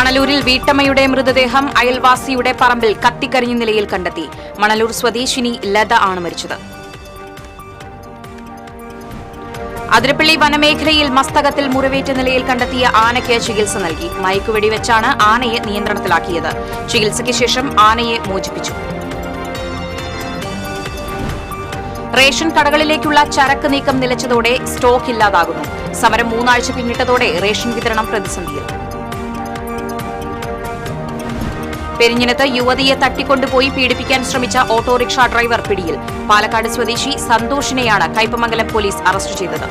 മണലൂരിൽ വീട്ടമ്മയുടെ മൃതദേഹം അയൽവാസിയുടെ പറമ്പിൽ കത്തിക്കരിഞ്ഞ നിലയിൽ കണ്ടെത്തി. മണലൂർ സ്വദേശിനി ലത ആണ് മരിച്ചത്. അതിരപ്പള്ളി വനമേഖലയിൽ മസ്തകത്തിൽ മുറിവേറ്റ നിലയിൽ കണ്ടെത്തിയ ആനയ്ക്ക് ചികിത്സ നൽകി. മയക്കുവെടി വെച്ചാണ് ആനയെ നിയന്ത്രണത്തിലാക്കിയത്. ചികിത്സയ്ക്ക് ശേഷം ആനയെ മോചിപ്പിച്ചു. റേഷൻ കടകളിലേക്കുള്ള ചരക്ക് നീക്കം നിലച്ചതോടെ സ്റ്റോക്ക് ഇല്ലാതാകുന്നു. സമരം 3 ആഴ്ച പിന്നിട്ടതോടെ റേഷൻ വിതരണം പ്രതിസന്ധിയിൽ. പെരിഞ്ഞനത്ത് യുവതിയെ തട്ടിക്കൊണ്ടുപോയി പീഡിപ്പിക്കാൻ ശ്രമിച്ച ഓട്ടോറിക്ഷ ഡ്രൈവർ പിടിയിൽ. പാലക്കാട് സ്വദേശി സന്തോഷിനെയാണ് കയ്പമംഗലം പോലീസ് അറസ്റ്റ് ചെയ്തത്.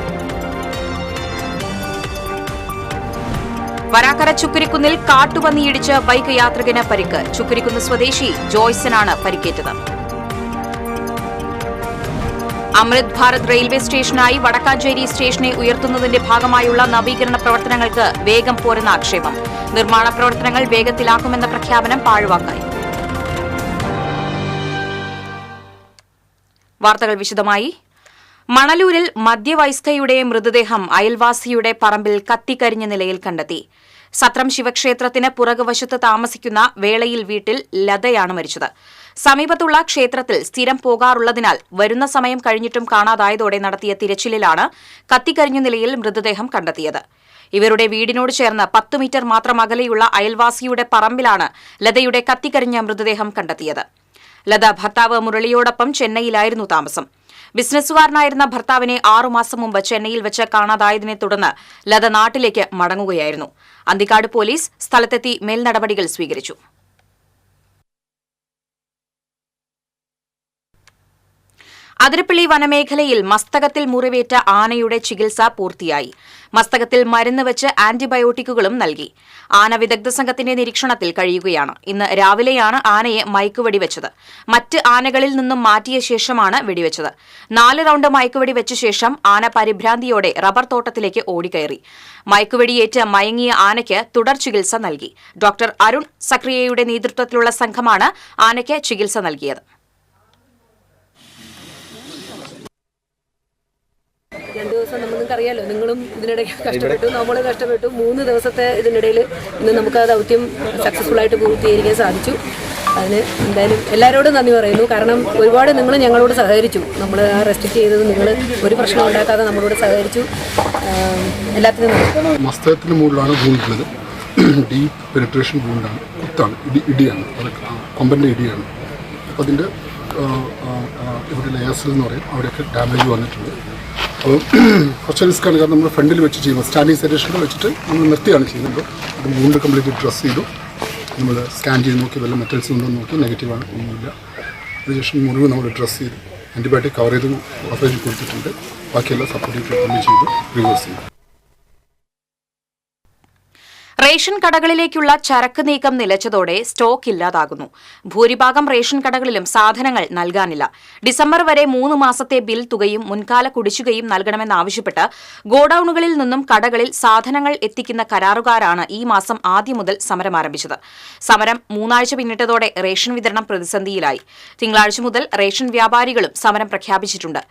വരാക്കര ചുക്കരിക്കുന്നിൽ കാട്ടുപന്നിയിടിച്ച് ബൈക്ക് യാത്രികന് പരിക്ക്. ചുക്കരിക്കുന്ന് സ്വദേശി ജോയ്സനാണ് പരിക്കേറ്റത്. അമൃത് ഭാരത് റെയിൽവേ സ്റ്റേഷനായി വടക്കാഞ്ചേരി സ്റ്റേഷനെ ഉയർത്തുന്നതിന്റെ ഭാഗമായുള്ള നവീകരണ പ്രവർത്തനങ്ങൾക്ക് വേഗം പോരെന്ന ആക്ഷേപം. നിർമ്മാണ പ്രവർത്തനങ്ങൾ വേഗത്തിലാക്കുമെന്ന പ്രഖ്യാപനം പാഴ്വാക്കായി. വാർത്തകൾ വിശദമായി. മണലൂരിൽ മധ്യവയസ്കയുടെ മൃതദേഹം അയൽവാസിയുടെ പറമ്പിൽ കത്തിക്കരിഞ്ഞ നിലയിൽ കണ്ടെത്തി. സത്രം ശിവക്ഷേത്രത്തിന് പുറകുവശത്ത് താമസിക്കുന്ന വേളയിൽ വീട്ടിൽ ലതയാണ് മരിച്ചത്. സമീപത്തുള്ള ക്ഷേത്രത്തിൽ സ്ഥിരം പോകാറുള്ളതിനാൽ വരുന്ന സമയം കഴിഞ്ഞിട്ടും കാണാതായതോടെ നടത്തിയ തിരച്ചിലിലാണ് കത്തിക്കരിഞ്ഞ നിലയിൽ മൃതദേഹം കണ്ടെത്തിയത്. ഇവരുടെ വീടിനോട് ചേർന്ന് 10 മീറ്റർ മാത്രം അകലെയുള്ള അയൽവാസിയുടെ പറമ്പിലാണ് ലതയുടെ കത്തിക്കരിഞ്ഞ മൃതദേഹം കണ്ടെത്തിയത്. ലത ഭർത്താവ് മുരളിയോടൊപ്പം ചെന്നൈയിലായിരുന്നു താമസം. ബിസിനസ്സുകാരനായിരുന്ന ഭർത്താവിനെ 6 മാസം മുമ്പ് ചെന്നൈയിൽ വെച്ച് കാണാതായതിനെ തുടർന്ന് ലത നാട്ടിലേക്ക് മടങ്ങുകയായിരുന്നു. അന്തിക്കാട് പോലീസ് സ്ഥലത്തെത്തി മേൽനടപടികൾ സ്വീകരിച്ചു. അതിരപ്പള്ളി വനമേഖലയിൽ മസ്തകത്തിൽ മുറിവേറ്റ ആനയുടെ ചികിത്സ പൂർത്തിയായി. മസ്തകത്തിൽ മരുന്ന് വെച്ച് ആന്റിബയോട്ടിക്കുകളും നൽകി. ആന വിദഗ്ധ സംഘത്തിന്റെ നിരീക്ഷണത്തിൽ കഴിയുകയാണ്. ഇന്ന് രാവിലെയാണ് ആനയെ മയക്കുവെടി വെച്ചത്. മറ്റ് ആനകളിൽ നിന്നും മാറ്റിയ ശേഷമാണ് വെടിവെച്ചത്. 4 റൌണ്ട് മയക്കുവെടി വെച്ച ശേഷം ആന പരിഭ്രാന്തിയോടെ റബ്ബർ തോട്ടത്തിലേക്ക് ഓടിക്കയറി. മയക്കുവെടിയേറ്റ് മയങ്ങിയ ആനയ്ക്ക് തുടർ ചികിത്സ നൽകി. ഡോക്ടർ അരുൺ സക്രിയയുടെ നേതൃത്വത്തിലുള്ള സംഘമാണ് ആനയ്ക്ക് ചികിത്സ നൽകിയത്. 2 ദിവസം നമുക്കറിയാലോ, നിങ്ങളും ഇതിനിടയ്ക്ക് കഷ്ടപ്പെട്ടു, നമ്മൾ കഷ്ടപ്പെട്ടു. 3 ദിവസത്തെ ഇതിനിടയിൽ ഇന്ന് നമുക്ക് ആ ദൗത്യം സക്സസ്ഫുൾ ആയിട്ട് പൂർത്തീകരിക്കാൻ സാധിച്ചു. അതിന് എന്തായാലും എല്ലാവരോടും നന്ദി പറയുന്നു. കാരണം ഒരുപാട് നിങ്ങൾ ഞങ്ങളോട് സഹകരിച്ചു. നമ്മൾ ആ റെസ്ട്രിക്റ്റ് ചെയ്തത് നിങ്ങൾ ഒരു പ്രശ്നം ഉണ്ടാക്കാതെ നമ്മളോട് സഹകരിച്ചു. എല്ലാത്തിനും നന്ദി. മസ്തകത്തിന് മുകളിലാണ് വൂണ്ടുള്ളത്. ഡീപ്പ് പെനിട്രേഷൻ വൂണ്ടാണ്, കുത്താണ്, ഇടിയാണ്, അത് കൊമ്പൻ്റെ ഇടിയാണ്. അപ്പോൾ അതിൻ്റെ ഇവിടെ ലെയേഴ്സിൽ എന്ന് പറയും, അവിടെയൊക്കെ ഡാമേജ് വന്നിട്ടുണ്ട്. അപ്പോൾ കുറച്ച് റിസ്ക്കാണ്. കാരണം നമ്മൾ ഫ്രണ്ടിൽ വെച്ച് ചെയ്യുമ്പോൾ സ്റ്റാൻഡിങ് സെറ്റേഷനിൽ വെച്ചിട്ട് നമ്മൾ നിർത്തിയാണ് ചെയ്യുന്നത്. അത് വൂണ്ട് കംപ്ലീറ്റ് ഡ്രസ് ചെയ്തു. നമ്മൾ സ്കാൻ ചെയ്ത് നോക്കി, വല്ല മെറ്റൽസ് ഉണ്ടോ നോക്കി, നെഗറ്റീവാണ്, ഒന്നുമില്ല. അതിനുശേഷം മുറിവ് നമ്മൾ ഡ്രസ് ചെയ്തു, ആൻറ്റിബയോട്ടിക് കവർ ചെയ്ത് ഓപ്പറേഷൻ കൊടുത്തിട്ടുണ്ട്. ബാക്കിയെല്ലാം സപ്പോർട്ടീവ് ട്രീറ്റ്മെൻറ്റ് ചെയ്തു, റിവേഴ്സ് ചെയ്തു. റേഷൻ കടകളിലേക്കുള്ള ചരക്ക് നീക്കം നിലച്ചതോടെ സ്റ്റോക്ക് ഇല്ലാതാകുന്നു. ഭൂരിഭാഗം റേഷൻ കടകളിലും സാധനങ്ങൾ നൽകാനില്ല. ഡിസംബർ വരെ 3 മാസത്തെ ബിൽ തുകയും മുൻകാല കുടിശ്ശികയും നൽകണമെന്നാവശ്യപ്പെട്ട് ഗോഡൌണുകളിൽ നിന്നും കടകളിൽ സാധനങ്ങൾ എത്തിക്കുന്ന കരാറുകാരാണ് ഈ മാസം ആദ്യം മുതൽ സമരം ആരംഭിച്ചത്. സമരം 3 ആഴ്ച പിന്നിട്ടതോടെ റേഷൻ വിതരണം പ്രതിസന്ധിയിലായി. തിങ്കളാഴ്ച മുതൽ റേഷൻ വ്യാപാരികളും സമരം പ്രഖ്യാപിച്ചിട്ടുണ്ട്.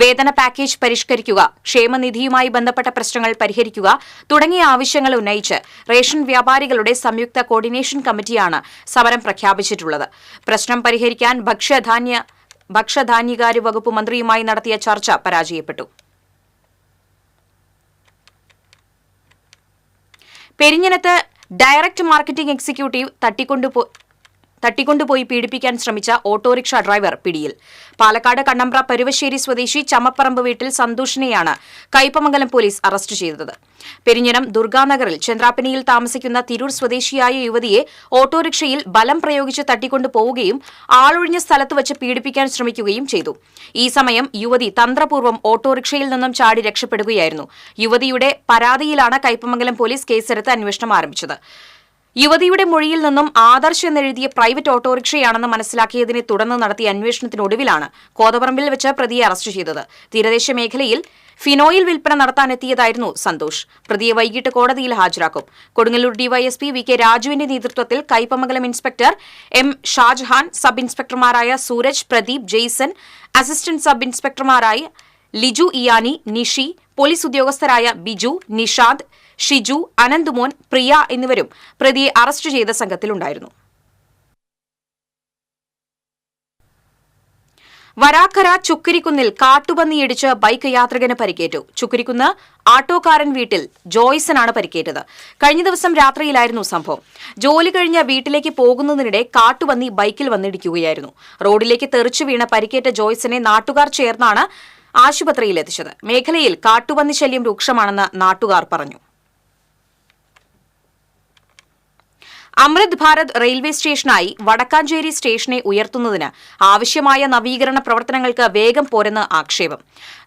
വേതന പാക്കേജ് പരിഷ്കരിക്കുക, ക്ഷേമനിധിയുമായി ബന്ധപ്പെട്ട പ്രശ്നങ്ങൾ പരിഹരിക്കുക തുടങ്ങിയ ആവശ്യങ്ങൾ ഉന്നയിച്ച് റേഷൻ വ്യാപാരികളുടെ സംയുക്ത കോർഡിനേഷൻ കമ്മിറ്റിയാണ് സമരം പ്രഖ്യാപിച്ചിട്ടുള്ളത്. പ്രശ്നം പരിഹരിക്കാൻ ഭക്ഷ്യധാന്യകാര്യ വകുപ്പ് മന്ത്രിയുമായി നടത്തിയ ചർച്ച പരാജയപ്പെട്ടു. പെരിഞ്ഞനത്ത് ഡയറക്ട് മാർക്കറ്റിംഗ് എക്സിക്യൂട്ടീവ് തട്ടിക്കൊണ്ടുപോയി പീഡിപ്പിക്കാൻ ശ്രമിച്ച ഓട്ടോറിക്ഷ ഡ്രൈവർ പിടിയിൽ. പാലക്കാട് കണ്ണമ്പ്ര പരുവശ്ശേരി സ്വദേശി ചമ്മപ്പറമ്പ് വീട്ടിൽ സന്തോഷിനെയാണ് കയ്പമംഗലം പോലീസ് അറസ്റ്റ് ചെയ്തത്. പെരിഞ്ഞനം ദുർഗാനഗറിൽ ചന്ദ്രാപ്പനിയിൽ താമസിക്കുന്ന തിരൂർ സ്വദേശിയായ യുവതിയെ ഓട്ടോറിക്ഷയിൽ ബലം പ്രയോഗിച്ച് തട്ടിക്കൊണ്ടുപോവുകയും ആളൊഴിഞ്ഞ സ്ഥലത്ത് വച്ച് പീഡിപ്പിക്കാൻ ശ്രമിക്കുകയും ചെയ്തു. ഈ സമയം യുവതി തന്ത്രപൂർവ്വം ഓട്ടോറിക്ഷയിൽ നിന്നും ചാടി രക്ഷപ്പെടുകയായിരുന്നു. യുവതിയുടെ പരാതിയിലാണ് കയ്പമംഗലം പോലീസ് കേസെടുത്ത് അന്വേഷണം ആരംഭിച്ചത്. യുവതിയുടെ മൊഴിയിൽ നിന്നും ആദർശ് എന്നെഴുതിയ പ്രൈവറ്റ് ഓട്ടോറിക്ഷയാണെന്ന് മനസ്സിലാക്കിയതിനെ തുടർന്ന് നടത്തിയ അന്വേഷണത്തിനൊടുവിലാണ് കോതപറമ്പിൽ വെച്ച് പ്രതിയെ അറസ്റ്റ് ചെയ്തത്. തീരദേശ മേഖലയിൽ ഫിനോയിൽ വിൽപ്പന നടത്താനെത്തിയതായിരുന്നു സന്തോഷ്. പ്രതിയെ വൈകിട്ട് കോടതിയിൽ ഹാജരാക്കും. കൊടുങ്ങല്ലൂർ ഡിവൈഎസ്പി വി കെ രാജുവിന്റെ നേതൃത്വത്തിൽ Kaipamangalam inspector M Shajahan, sub ഇൻസ്പെക്ടർമാരായ സൂരജ്, പ്രദീപ്, ജെയ്സൺ, അസിസ്റ്റന്റ് സബ് ഇൻസ്പെക്ടർമാരായ ലിജു ഇയാനി, നിഷി, പോലീസ് ഉദ്യോഗസ്ഥരായ ബിജു, നിഷാദ്, ഷിജു, അനന്തുമോൻ, പ്രിയ എന്നിവരും പ്രതിയെ അറസ്റ്റ് ചെയ്ത സംഘത്തിലുണ്ടായിരുന്നു. വരാക്കര ചുക്കരിക്കുന്നിൽ കാട്ടുപന്നിയിടിച്ച് ബൈക്ക് യാത്രികന് പരിക്കേറ്റു. ചുക്കരിക്കുന്ന് ആട്ടോക്കാരൻ വീട്ടിൽ ജോയ്സനാണ് പരിക്കേറ്റത്. കഴിഞ്ഞ ദിവസം രാത്രിയിലായിരുന്നു സംഭവം. ജോലി കഴിഞ്ഞ് വീട്ടിലേക്ക് പോകുന്നതിനിടെ കാട്ടുപന്നി ബൈക്കിൽ വന്നിടിക്കുകയായിരുന്നു. റോഡിലേക്ക് തെറിച്ചു വീണ പരിക്കേറ്റ ജോയ്സനെ നാട്ടുകാർ ചേർന്നാണ് ആശുപത്രിയിൽ എത്തിച്ചത്. മേഖലയിൽ കാട്ടുപന്നി ശല്യം രൂക്ഷമാണെന്ന് നാട്ടുകാർ പറഞ്ഞു. അമൃത് ഭാരത് റെയിൽവേ സ്റ്റേഷനായി വടക്കാഞ്ചേരി സ്റ്റേഷനെ ഉയർത്തുന്നതിന് ആവശ്യമായ നവീകരണ പ്രവർത്തനങ്ങൾക്ക് വേഗം പോരെന്ന് ആക്ഷേപം.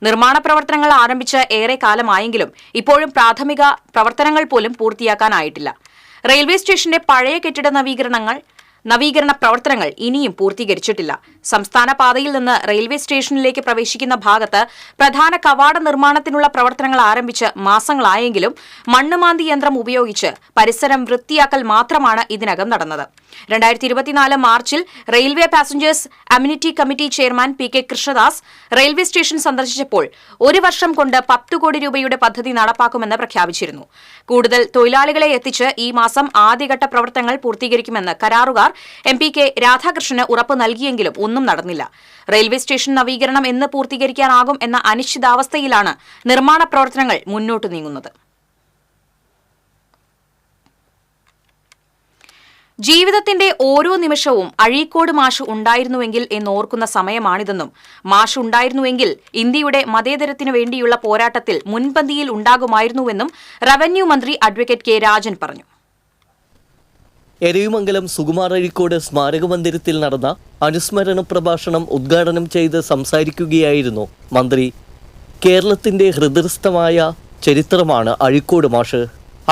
നിർമ്മാണ പ്രവർത്തനങ്ങൾ ആരംഭിച്ച് ഏറെ കാലമായെങ്കിലും ഇപ്പോഴും പ്രാഥമിക പ്രവർത്തനങ്ങൾ പോലും പൂർത്തിയാക്കാനായിട്ടില്ല. റെയിൽവേ സ്റ്റേഷന്റെ പഴയ കെട്ടിട നവീകരണ പ്രവർത്തനങ്ങൾ ഇനിയും പൂർത്തീകരിച്ചിട്ടില്ല. സംസ്ഥാന പാതയിൽ നിന്ന് റെയിൽവേ സ്റ്റേഷനിലേക്ക് പ്രവേശിക്കുന്ന ഭാഗത്ത് പ്രധാന കവാട നിർമ്മാണത്തിനുള്ള പ്രവർത്തനങ്ങൾ ആരംഭിച്ച് മാസങ്ങളായെങ്കിലും മണ്ണുമാന്തി യന്ത്രം ഉപയോഗിച്ച് പരിസരം വൃത്തിയാക്കൽ മാത്രമാണ് ഇതിനകം നടന്നത്. 2024 മാർച്ചിൽ railway passengers amenity committee chairman P K. Krishnadas railway station സന്ദർശിച്ചപ്പോൾ 1 വർഷം കൊണ്ട് 10 കോടി രൂപയുടെ പദ്ധതി നടപ്പാക്കുമെന്ന് പ്രഖ്യാപിച്ചിരുന്നു. കൂടുതൽ തൊഴിലാളികളെ എത്തിച്ച് ഈ മാസം ആദ്യഘട്ട പ്രവർത്തനങ്ങൾ പൂർത്തീകരിക്കുമെന്ന് കരാറുകാർ എം.പി.കെ. രാധാകൃഷ്ണന് ഉറപ്പ് നൽകിയെങ്കിലും ഒന്നും നടന്നില്ല. റെയിൽവേ സ്റ്റേഷൻ നവീകരണം എന്ന് പൂർത്തീകരിക്കാനാകും എന്ന അനിശ്ചിതാവസ്ഥയിലാണ് നിർമ്മാണ പ്രവർത്തനങ്ങൾ മുന്നോട്ട് നീങ്ങുന്നത്. ജീവിതത്തിന്റെ ഓരോ നിമിഷവും അഴീക്കോട് മാഷ് ഉണ്ടായിരുന്നുവെങ്കിൽ എന്നോർക്കുന്ന സമയമാണിതെന്നും മാഷ് ഉണ്ടായിരുന്നുവെങ്കിൽ ഇന്ത്യയുടെ മതേതരത്തിനു വേണ്ടിയുള്ള പോരാട്ടത്തിൽ മുൻപന്തിയിൽ ഉണ്ടാകുമായിരുന്നുവെന്നും റവന്യൂ മന്ത്രി അഡ്വക്കേറ്റ് കെ രാജൻ പറഞ്ഞു. എരവിമംഗലം സുകുമാർ അഴീക്കോട് സ്മാരക മന്ദിരത്തിൽ നടന്ന അനുസ്മരണ പ്രഭാഷണം ഉദ്ഘാടനം ചെയ്ത് സംസാരിക്കുകയായിരുന്നു മന്ത്രി. കേരളത്തിന്റെ ഹൃദയസ്ഥമായ ചരിത്രമാണ് അഴീക്കോട് മാഷ്.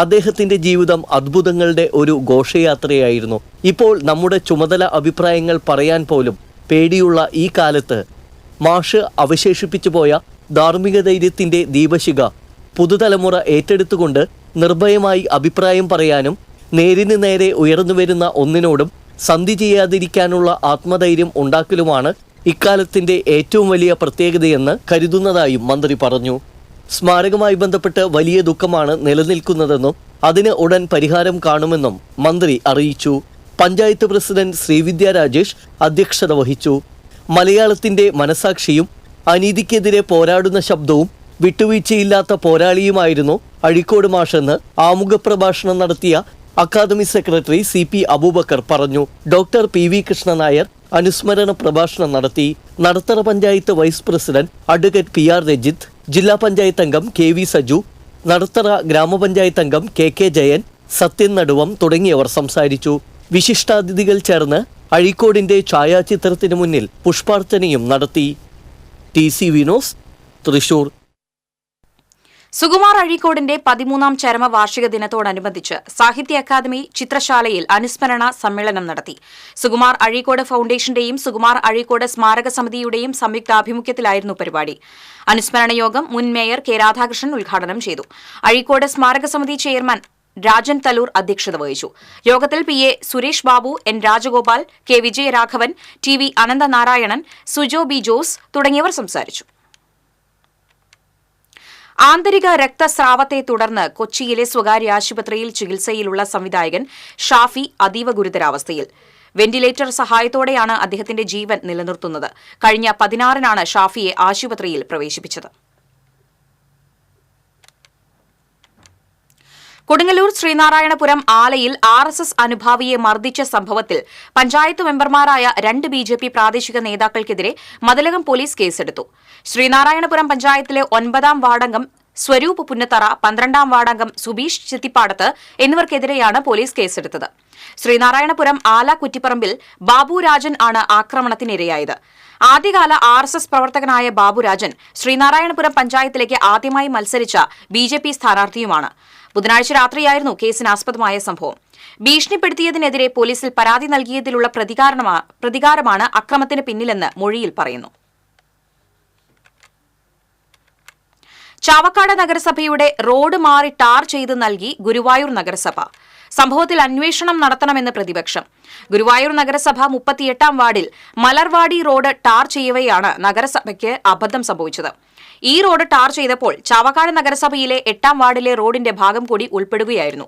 അദ്ദേഹത്തിന്റെ ജീവിതം അത്ഭുതങ്ങളുടെ ഒരു ഘോഷയാത്രയായിരുന്നു. ഇപ്പോൾ നമ്മുടെ ചുമതല അഭിപ്രായങ്ങൾ പറയാൻ പോലും പേടിയുള്ള ഈ കാലത്ത് മാഷ് അവശേഷിപ്പിച്ചു പോയ ധാർമ്മിക ധൈര്യത്തിന്റെ ദീപശിഖ പുതുതലമുറ ഏറ്റെടുത്തുകൊണ്ട് നിർഭയമായി അഭിപ്രായം പറയാനും നേരിന് നേരെ ഉയർന്നുവരുന്ന ഒന്നിനോടും സന്ധി ചെയ്യാതിരിക്കാനുള്ള ആത്മധൈര്യം ഉണ്ടാക്കലുമാണ് ഇക്കാലത്തിന്റെ ഏറ്റവും വലിയ പ്രത്യേകതയെന്ന് കരുതുന്നതായും മന്ത്രി പറഞ്ഞു. സ്മാരകമായി ബന്ധപ്പെട്ട് വലിയ ദുഃഖമാണ് നിലനിൽക്കുന്നതെന്നും അതിന് ഉടൻ പരിഹാരം കാണുമെന്നും മന്ത്രി അറിയിച്ചു. പഞ്ചായത്ത് പ്രസിഡന്റ് ശ്രീവിദ്യ രാജേഷ് അധ്യക്ഷത വഹിച്ചു. മലയാളത്തിന്റെ മനസാക്ഷിയും അനീതിക്കെതിരെ പോരാടുന്ന ശബ്ദവും വിട്ടുവീഴ്ചയില്ലാത്ത പോരാളിയുമായിരുന്നു അഴീക്കോട് മാഷെന്ന് ആമുഖ പ്രഭാഷണം നടത്തിയ അക്കാദമി സെക്രട്ടറി CP അബൂബക്കർ പറഞ്ഞു. ഡോക്ടർ PV കൃഷ്ണൻ നായർ അനുസ്മരണ പ്രഭാഷണം നടത്തി. നടത്തറ panchayat vice president advocate PR Rajith, ജില്ലാ പഞ്ചായത്ത് അംഗം KV സജു, നടത്തറ ഗ്രാമപഞ്ചായത്ത് അംഗം KK ജയൻ, സത്യൻ നടുവം തുടങ്ങിയവർ സംസാരിച്ചു. വിശിഷ്ടാതിഥികൾ ചേർന്ന് അഴീക്കോടിന്റെ ഛായാചിത്രത്തിന് മുന്നിൽ പുഷ്പാർച്ചനയും നടത്തി. TC വിനോസ്, തൃശൂർ. സുകുമാർ അഴീക്കോടിന്റെ 13ാം ചരമവാർഷിക ദിനത്തോടനുബന്ധിച്ച് സാഹിത്യ അക്കാദമി ചിത്രശാലയിൽ അനുസ്മരണ സമ്മേളനം നടത്തി. സുകുമാർ അഴീക്കോട് ഫൌണ്ടേഷന്റെയും സുകുമാർ അഴീക്കോട് സ്മാരക സമിതിയുടെയും സംയുക്താഭിമുഖ്യത്തിലായിരുന്നു പരിപാടി. അനുസ്മരണ യോഗം മുൻ മേയർ കെ രാധാകൃഷ്ണൻ ഉദ്ഘാടനം ചെയ്തു. അഴീക്കോട് സ്മാരക സമിതി ചെയർമാൻ രാജൻ തലൂർ അധ്യക്ഷത വഹിച്ചു. യോഗത്തിൽ PA Suresh Babu, N Rajagopal, K Vijayaraghavan, TV Ananthanarayanan, Sujo B Jose തുടങ്ങിയവർ സംസാരിച്ചു. ആന്തരിക രക്തസ്രാവത്തെ തുടർന്ന് കൊച്ചിയിലെ സ്വകാര്യ ആശുപത്രിയിൽ ചികിത്സയിലുള്ള സംവിധായകൻ ഷാഫി അതീവ ഗുരുതരാവസ്ഥയിൽ. വെന്റിലേറ്റർ സഹായത്തോടെയാണ് അദ്ദേഹത്തിന്റെ ജീവൻ നിലനിർത്തുന്നത്. കഴിഞ്ഞ 16-നാണ് ഷാഫിയെ ആശുപത്രിയിൽ പ്രവേശിപ്പിച്ചത്. കൊടുങ്ങല്ലൂർ ശ്രീനാരായണപുരം ആലയിൽ RSS അനുഭാവിയെ മർദ്ദിച്ച സംഭവത്തിൽ പഞ്ചായത്ത് മെമ്പർമാരായ 2 BJP പ്രാദേശിക നേതാക്കൾക്കെതിരെ മതിലകം പോലീസ് കേസെടുത്തു. ശ്രീനാരായണപുരം പഞ്ചായത്തിലെ 9ാം വാർഡംഗം സ്വരൂപ് പുന്നത്തറ, 12ാം വാർഡംഗം സുബീഷ് ചെത്തിപ്പാടത്ത് എന്നിവർക്കെതിരെയാണ് പോലീസ് കേസെടുത്തത്. ശ്രീനാരായണപുരം ആല കുറ്റിപ്പറമ്പിൽ ബാബുരാജൻ ആണ് ആക്രമണത്തിനിരയായത്. ആദ്യകാല RSS പ്രവർത്തകനായ ബാബുരാജൻ ശ്രീനാരായണപുരം പഞ്ചായത്തിലേക്ക് ആദ്യമായി മത്സരിച്ച BJP സ്ഥാനാർത്ഥിയുമാണ്. ബുധനാഴ്ച രാത്രിയായിരുന്നു കേസിനാസ്പദമായ സംഭവം. ഭീഷണിപ്പെടുത്തിയതിനെതിരെ പോലീസിൽ പരാതി നൽകിയതിലുള്ള പ്രതികാരമാണ് അക്രമത്തിന് പിന്നിലെന്ന് മൊഴിയിൽ പറയുന്നു. ചാവക്കാട് നഗരസഭയുടെ റോഡ് മാറി ടാർ ചെയ്ത് നൽകി ഗുരുവായൂർ നഗരസഭ. സംഭവത്തിൽ അന്വേഷണം നടത്തണമെന്ന് പ്രതിപക്ഷം. ഗുരുവായൂർ നഗരസഭ 38ാം വാർഡിൽ മലർവാടി റോഡ് ടാർ ചെയ്യവെയാണ് നഗരസഭയ്ക്ക് അബദ്ധം സംഭവിച്ചത്. ഈ റോഡ് ടാർ ചെയ്തപ്പോൾ ചാവക്കാട് നഗരസഭയിലെ 8ാം വാർഡിലെ റോഡിന്റെ ഭാഗം കൂടി ഉൾപ്പെടുകയായിരുന്നു.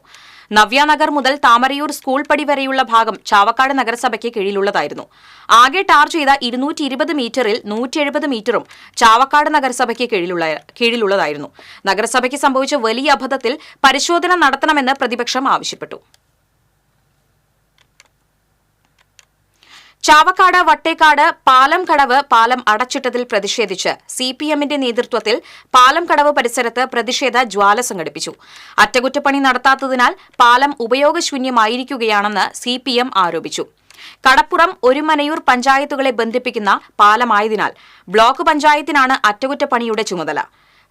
നവ്യാനഗർ മുതൽ താമരയൂർ സ്കൂൾ പടി വരെയുള്ള ഭാഗം ചാവക്കാട് നഗരസഭയ്ക്ക് കീഴിലുള്ളതായിരുന്നു. ആകെ ടാർ ചെയ്ത 220 മീറ്ററിൽ 170 മീറ്ററും ചാവക്കാട് നഗരസഭയ്ക്ക് കീഴിലുള്ളതായിരുന്നു. നഗരസഭയ്ക്ക് സംഭവിച്ച വലിയ അബദ്ധത്തിൽ പരിശോധന നടത്തണമെന്ന് പ്രതിപക്ഷം ആവശ്യപ്പെട്ടു. ചാവക്കാട് വട്ടേക്കാട് പാലം കടവ് പാലം അടച്ചിട്ടതിൽ പ്രതിഷേധിച്ച് സിപിഎമ്മിന്റെ നേതൃത്വത്തിൽ പാലം കടവ് പരിസരത്ത് പ്രതിഷേധ ജ്വാല സംഘടിപ്പിച്ചു. അറ്റകുറ്റപ്പണി നടത്താത്തതിനാൽ പാലം ഉപയോഗശൂന്യമായിരിക്കുകയാണെന്ന് സിപിഎം ആരോപിച്ചു. കടപ്പുറം ഒരുമനയൂർ പഞ്ചായത്തുകളെ ബന്ധിപ്പിക്കുന്ന പാലമായതിനാൽ ബ്ലോക്ക് പഞ്ചായത്തിനാണ് അറ്റകുറ്റപ്പണിയുടെ ചുമതല.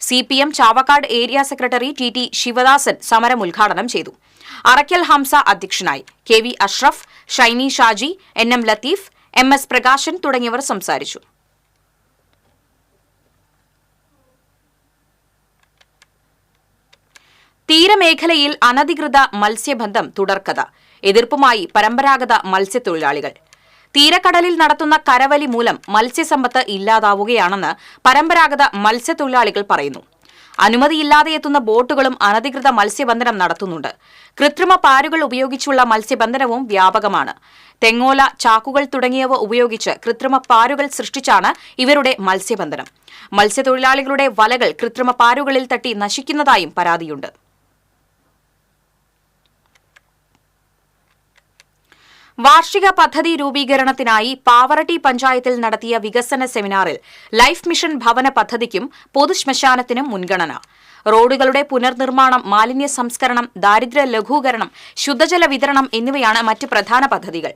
CPM Chavakkad area secretary T Sivadasan സമരം ഉദ്ഘാടനം ചെയ്തു. അറക്കൽ ഹംസ അധ്യക്ഷനായി. KV Ashraf, Shiny Shaji, NM Latheef, MS Prakashan തുടങ്ങിയവർ സംസാരിച്ചു. തീരമേഖലയിൽ അനധികൃത മത്സ്യബന്ധം തുടർക്കഥ. എതിർപ്പുമായി പരമ്പരാഗത മത്സ്യത്തൊഴിലാളികൾ. തീരക്കടലിൽ നടത്തുന്ന കരവലി മൂലം മത്സ്യസമ്പത്ത് ഇല്ലാതാവുകയാണെന്ന് പരമ്പരാഗത മത്സ്യത്തൊഴിലാളികൾ പറയുന്നു. അനുമതിയില്ലാതെ എത്തുന്ന ബോട്ടുകളും അനധികൃത മത്സ്യബന്ധനം നടത്തുന്നുണ്ട്. കൃത്രിമ പാരുകൾ ഉപയോഗിച്ചുള്ള മത്സ്യബന്ധനവും വ്യാപകമാണ്. തെങ്ങോല, ചാക്കുകൾ തുടങ്ങിയവ ഉപയോഗിച്ച് കൃത്രിമ പാരുകൾ സൃഷ്ടിച്ചാണ് ഇവരുടെ മത്സ്യബന്ധനം. മത്സ്യത്തൊഴിലാളികളുടെ വലകൾ കൃത്രിമ പാരുകളിൽ തട്ടി നശിക്കുന്നതായും പരാതിയുണ്ട്. വാർഷിക പദ്ധതി രൂപീകരണത്തിനായി പാവറട്ടി പഞ്ചായത്തിൽ നടത്തിയ വികസന സെമിനാറിൽ ലൈഫ് മിഷൻ ഭവന പദ്ധതിക്കും പൊതുശ്മശാനത്തിനും മുൻഗണന. റോഡുകളുടെ പുനർനിർമ്മാണം, മാലിന്യ സംസ്കരണം, ദാരിദ്ര്യ ലഘൂകരണം, ശുദ്ധജല വിതരണം എന്നിവയാണ് മറ്റ് പ്രധാന പദ്ധതികൾ.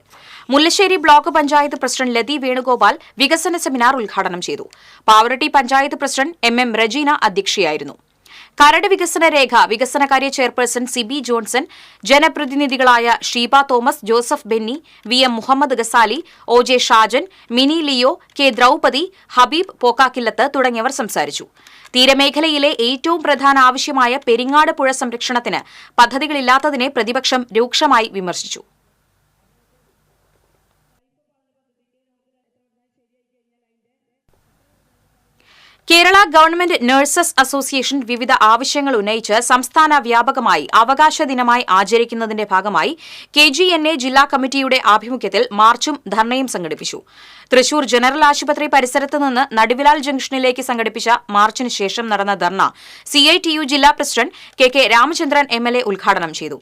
മുല്ലശ്ശേരി ബ്ലോക്ക് പഞ്ചായത്ത് പ്രസിഡന്റ് ലതി വേണുഗോപാൽ വികസന സെമിനാർ ഉദ്ഘാടനം ചെയ്തു. പാവറട്ടി പഞ്ചായത്ത് പ്രസിഡന്റ് MM റജീന അധ്യക്ഷയായിരുന്നു. കരട് വികസന രേഖ വികസനകാര്യ ചെയർപേഴ്സൺ സിബി ജോൺസൺ, ജനപ്രതിനിധികളായ Sheeba Thomas, Joseph Benny, VM Muhammad Ghazali, OJ Shajan, Mini Leo, K Draupathi, Habeeb Pokkakillath തുടങ്ങിയവർ സംസാരിച്ചു. തീരമേഖലയിലെ ഏറ്റവും പ്രധാന ആവശ്യമായ പെരിങ്ങാട് പുഴ സംരക്ഷണത്തിന് പദ്ധതികളില്ലാത്തതിനെ പ്രതിപക്ഷം രൂക്ഷമായി വിമർശിച്ചു. കേരള ഗവൺമെന്റ് നഴ്സസ് അസോസിയേഷൻ വിവിധ ആവശ്യങ്ങൾ ഉന്നയിച്ച് സംസ്ഥാന വ്യാപകമായി അവകാശ ദിനമായി ആചരിക്കുന്നതിന്റെ ഭാഗമായി KGNA ജില്ലാ കമ്മിറ്റിയുടെ ആഭിമുഖ്യത്തിൽ മാർച്ചും ധർണയും സംഘടിപ്പിച്ചു. തൃശൂർ ജനറൽ ആശുപത്രി പരിസരത്ത് നിന്ന് നടുവിലാൽ ജംഗ്ഷനിലേക്ക് സംഘടിപ്പിച്ച മാർച്ചിന് ശേഷം നടന്ന ധർണ CITU ജില്ലാ പ്രസിഡന്റ് KK രാമചന്ദ്രൻ MLA ഉദ്ഘാടനം ചെയ്തു.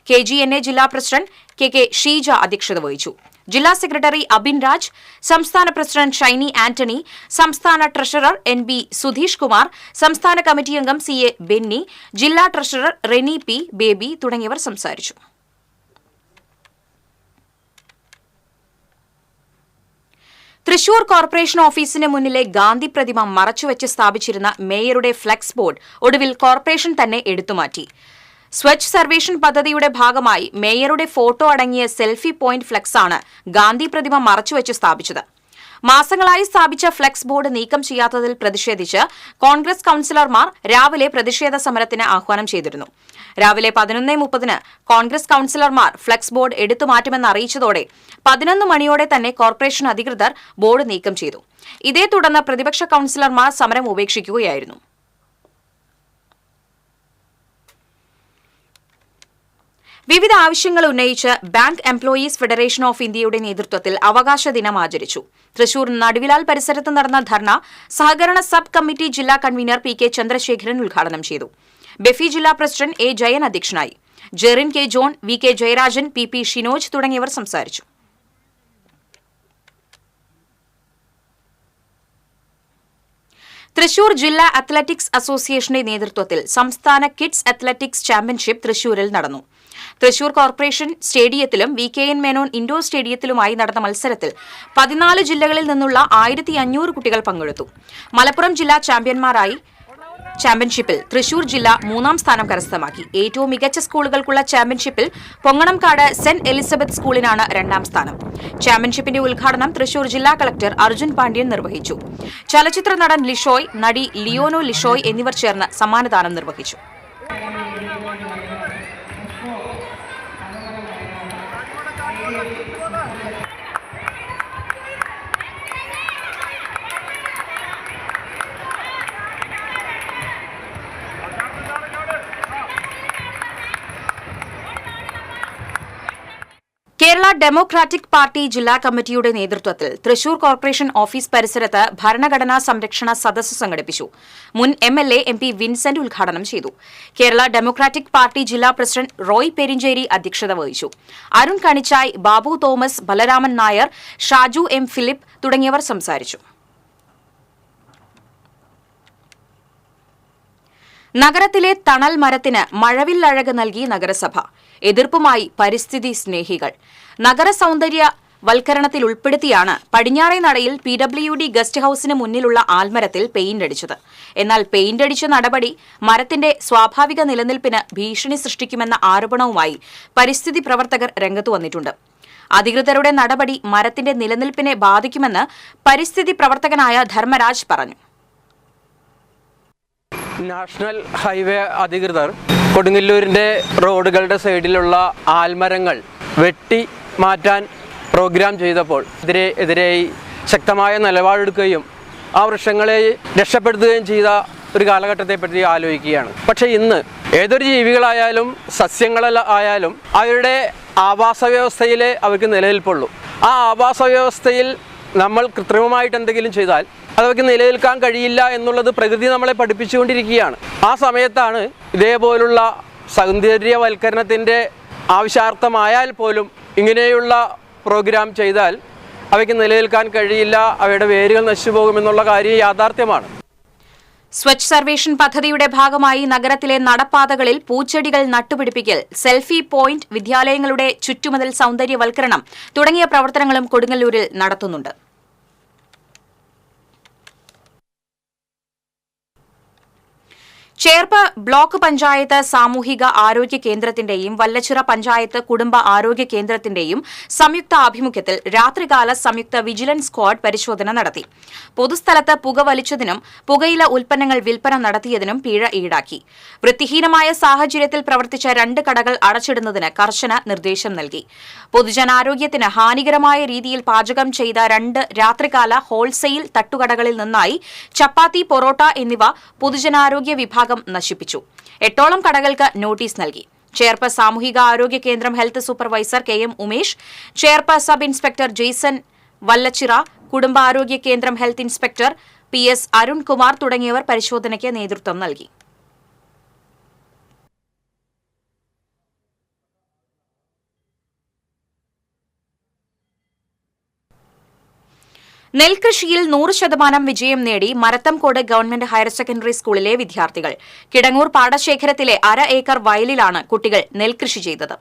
KGNA ജില്ലാ പ്രസിഡന്റ് KK ഷീജ അധ്യക്ഷത വഹിച്ചു. ജില്ലാ സെക്രട്ടറി അബിൻ രാജ്, സംസ്ഥാന പ്രസിഡന്റ് ഷൈനി ആന്റണി, സംസ്ഥാന ട്രഷറർ NB സുധീഷ് കുമാർ, സംസ്ഥാന കമ്മിറ്റി അംഗം CA ബെന്നി, ജില്ലാ ട്രഷറർ റെനി P ബേബി തുടങ്ങിയവർ സംസാരിച്ചു. തൃശൂർ കോർപ്പറേഷൻ ഓഫീസിന് മുന്നിലെ ഗാന്ധി പ്രതിമ മറച്ചുവെച്ച് സ്ഥാപിച്ചിരുന്ന മേയറുടെ ഫ്ലെക്സ് ബോർഡ് ഒടുവിൽ കോർപ്പറേഷൻ തന്നെ എടുത്തുമാറ്റി. സ്വച്ഛ് സർവേഷൻ പദ്ധതിയുടെ ഭാഗമായി മേയറുടെ ഫോട്ടോ അടങ്ങിയ സെൽഫി പോയിന്റ് ഫ്ലെക്സാണ് ഗാന്ധി പ്രതിമ മറച്ചുവെച്ച് സ്ഥാപിച്ചത്. മാസങ്ങളായി സ്ഥാപിച്ച ഫ്ലെക്സ് ബോർഡ് നീക്കം ചെയ്യാത്തതിൽ പ്രതിഷേധിച്ച് കോൺഗ്രസ് കൌൺസിലർമാർ രാവിലെ പ്രതിഷേധ സമരത്തിന് ആഹ്വാനം ചെയ്തിരുന്നു. രാവിലെ 11:30 കോൺഗ്രസ് കൌൺസിലർമാർ ഫ്ലെക്സ് ബോർഡ് എടുത്തുമാറ്റുമെന്ന് അറിയിച്ചതോടെ 11 മണിയോടെ തന്നെ കോർപ്പറേഷൻ അധികൃതർ ബോർഡ് നീക്കം ചെയ്തു. ഇതേ തുടർന്ന് പ്രതിപക്ഷ കൌൺസിലർമാർ സമരം ഉപേക്ഷിക്കുകയായിരുന്നു. വിവിധ ആവശ്യങ്ങൾ ഉന്നയിച്ച് ബാങ്ക് എംപ്ലോയീസ് ഫെഡറേഷൻ ഓഫ് ഇന്ത്യയുടെ നേതൃത്വത്തിൽ അവകാശ ദിനം ആചരിച്ചു. തൃശൂർ നടുവിലാൽ പരിസരത്ത് നടന്ന ധർണ സഹകരണ സബ് കമ്മിറ്റി ജില്ലാ കൺവീനർ PK ചന്ദ്രശേഖരൻ ഉദ്ഘാടനം ചെയ്തു. ബെഫി ജില്ലാ പ്രസിഡന്റ് A ജയൻ അധ്യക്ഷനായി. Jerin K John, VK Jayarajan, PP Shinoj തുടങ്ങിയവർ സംസാരിച്ചു. തൃശൂർ ജില്ലാ അത്ലറ്റിക്സ് അസോസിയേഷന്റെ നേതൃത്വത്തിൽ സംസ്ഥാന കിഡ്സ് അത്ലറ്റിക്സ് ചാമ്പ്യൻഷിപ്പ് തൃശൂരിൽ നടന്നു. തൃശൂർ കോർപ്പറേഷൻ സ്റ്റേഡിയത്തിലും VKN മേനോൻ ഇൻഡോർ സ്റ്റേഡിയത്തിലുമായി നടന്ന മത്സരത്തിൽ 14 ജില്ലകളിൽ നിന്നുള്ള 1500 കുട്ടികൾ പങ്കെടുത്തു. മലപ്പുറം ജില്ലാ ചാമ്പ്യന്മാരായി. ചാമ്പ്യൻഷിപ്പിൽ തൃശൂർ ജില്ല 3ാം സ്ഥാനം കരസ്ഥമാക്കി. ഏറ്റവും മികച്ച സ്കൂളുകൾക്കുള്ള ചാമ്പ്യൻഷിപ്പിൽ പൊങ്ങണംകാട് സെന്റ് എലിസബത്ത് സ്കൂളിനാണ് 2ാം സ്ഥാനം. ചാമ്പ്യൻഷിപ്പിന്റെ ഉദ്ഘാടനം തൃശൂർ ജില്ലാ കളക്ടർ അർജുൻ പാണ്ഡ്യൻ നിർവഹിച്ചു. ചലച്ചിത്ര നടൻ ലിഷോയ്, നടി ലിയോനോ ലിഷോയ് എന്നിവർ ചേർന്ന് സമ്മാനദാനം നിർവഹിച്ചു. കേരള ഡെമോക്രാറ്റിക് പാർട്ടി ജില്ലാ കമ്മിറ്റിയുടെ നേതൃത്വത്തിൽ തൃശൂർ കോർപ്പറേഷൻ ഓഫീസ് പരിസരത്ത് ഭരണഘടനാ സംരക്ഷണ സദസ്സ് സംഘടിപ്പിച്ചു. മുൻ MLA MP വിൻസെന്റ് ഉദ്ഘാടനം ചെയ്തു. കേരള ഡെമോക്രാറ്റിക് പാർട്ടി ജില്ലാ പ്രസിഡന്റ് റോയ് പെരിഞ്ചേരി അധ്യക്ഷത വഹിച്ചു. അരുൺ കണിച്ചായ്, ബാബു തോമസ്, ബലരാമൻ നായർ, ഷാജു M. ഫിലിപ്പ് തുടങ്ങിയവർ സംസാരിച്ചു. നഗരത്തിലെ തണൽ മരത്തിന് മഴവില്ലഴക് നൽകി നഗരസഭ. എതിർപ്പുമായി പരിസ്ഥിതി സ്നേഹികൾ. നഗര സൗന്ദര്യ വൽക്കരണത്തിൽ ഉൾപ്പെടുത്തിയാണ് പടിഞ്ഞാറേ നടയിൽ PWD ഗസ്റ്റ് ഹൌസിന് മുന്നിലുള്ള ആൽമരത്തിൽ പെയിന്റ് അടിച്ചത്. എന്നാൽ പെയിന്റ് അടിച്ച നടപടി മരത്തിന്റെ സ്വാഭാവിക നിലനിൽപ്പിന് ഭീഷണി സൃഷ്ടിക്കുമെന്ന ആരോപണവുമായി പരിസ്ഥിതി പ്രവർത്തകർ രംഗത്തു വന്നിട്ടുണ്ട്. അധികൃതരുടെ നടപടി മരത്തിന്റെ നിലനിൽപ്പിനെ ബാധിക്കുമെന്ന് പരിസ്ഥിതി പ്രവർത്തകനായ ധർമ്മരാജ് പറഞ്ഞു. നാഷണൽ ഹൈവേ അധികൃതർ കൊടുങ്ങല്ലൂരിൻ്റെ റോഡുകളുടെ സൈഡിലുള്ള ആൽമരങ്ങൾ വെട്ടി മാറ്റാൻ പ്രോഗ്രാം ചെയ്തപ്പോൾ എതിരെയായി ശക്തമായ നിലപാടെടുക്കുകയും ആ വൃക്ഷങ്ങളെ രക്ഷപ്പെടുത്തുകയും ചെയ്ത ഒരു കാലഘട്ടത്തെപ്പറ്റി ആലോചിക്കുകയാണ്. പക്ഷേ ഇന്ന് ഏതൊരു ജീവികളായാലും സസ്യങ്ങളായാലും അവരുടെ ആവാസ വ്യവസ്ഥയിലെ അവർക്ക് നിലനിൽപ്പുള്ളൂ. ആ ആവാസ വ്യവസ്ഥയിൽ നമ്മൾ കൃത്രിമമായിട്ട് എന്തെങ്കിലും ചെയ്താൽ അതവർക്ക് നിലനിൽക്കാൻ കഴിയില്ല എന്നുള്ളത് പ്രകൃതി നമ്മളെ പഠിപ്പിച്ചുകൊണ്ടിരിക്കുകയാണ്. ആ സമയത്താണ് ഇതേപോലുള്ള സൗന്ദര്യവൽക്കരണത്തിൻ്റെ ആവശ്യാർത്ഥമായാൽ പോലും ഇങ്ങനെയുള്ള പ്രോഗ്രാം ചെയ്താൽ അവയ്ക്ക് നിലനിൽക്കാൻ കഴിയില്ല, അവയുടെ വേരുകൾ നശിച്ചുപോകുമെന്നുള്ള കാര്യം യാഥാർത്ഥ്യമാണ്. സ്വച്ഛ് സർവേഷൻ പദ്ധതിയുടെ ഭാഗമായി നഗരത്തിലെ നടപ്പാതകളിൽ പൂച്ചെടികൾ നട്ടുപിടിപ്പിക്കൽ, സെൽഫി പോയിന്റ്, വിദ്യാലയങ്ങളുടെ ചുറ്റുമതിൽ സൗന്ദര്യവൽക്കരണം തുടങ്ങിയ പ്രവർത്തനങ്ങളും കൊടുങ്ങല്ലൂരിൽ നടത്തുന്നുണ്ട്. ചേർപ്പ് ബ്ലോക്ക് പഞ്ചായത്ത് സാമൂഹിക ആരോഗ്യ കേന്ദ്രത്തിന്റെയും വല്ലച്ചിറ പഞ്ചായത്ത് കുടുംബ ആരോഗ്യ കേന്ദ്രത്തിന്റെയും സംയുക്ത ആഭിമുഖ്യത്തിൽ രാത്രികാല സംയുക്ത വിജിലൻസ് സ്ക്വാഡ് പരിശോധന നടത്തി. പൊതുസ്ഥലത്ത് പുകവലിച്ചതിനും പുകയില ഉൽപ്പന്നങ്ങൾ വിൽപ്പന നടത്തിയതിനും പിഴ ഈടാക്കി. വൃത്തിഹീനമായ സാഹചര്യത്തിൽ പ്രവർത്തിച്ച 2 കടകൾ അടച്ചിടുന്നതിന് കർശന നിർദ്ദേശം നൽകി. പൊതുജനാരോഗ്യത്തിന് ഹാനികരമായ രീതിയിൽ പാചകം ചെയ്ത 2 രാത്രികാല ഹോൾസെയിൽ തട്ടുകടകളിൽ നിന്നായി ചപ്പാത്തി, പൊറോട്ട എന്നിവ പൊതുജനാരോഗ്യ വിഭാഗം നശിപ്പിച്ചു. 8ഓളം കടകൾക്ക് നോട്ടീസ് നൽകി. ചേർപ്പ് സാമൂഹിക ആരോഗ്യ കേന്ദ്രം health supervisor KM Umesh, Cherpu sub inspector Jaison, Vallachira കുടുംബാരോഗ്യ കേന്ദ്രം ഹെൽത്ത് ഇൻസ്പെക്ടർ PS അരുൺകുമാർ തുടങ്ങിയവർ പരിശോധനയ്ക്ക് നേതൃത്വം നൽകി. നെൽകൃഷിയിൽ 100% വിജയം നേടി മരത്തംകോട് ഗവൺമെന്റ് ഹയർ സെക്കൻഡറി സ്കൂളിലെ വിദ്യാർത്ഥികൾ. കിടങ്ങൂർ പാടശേഖരത്തിലെ 1/2 ഏക്കർ വയലിലാണ് കുട്ടികൾ നെൽകൃഷി ചെയ്തത്.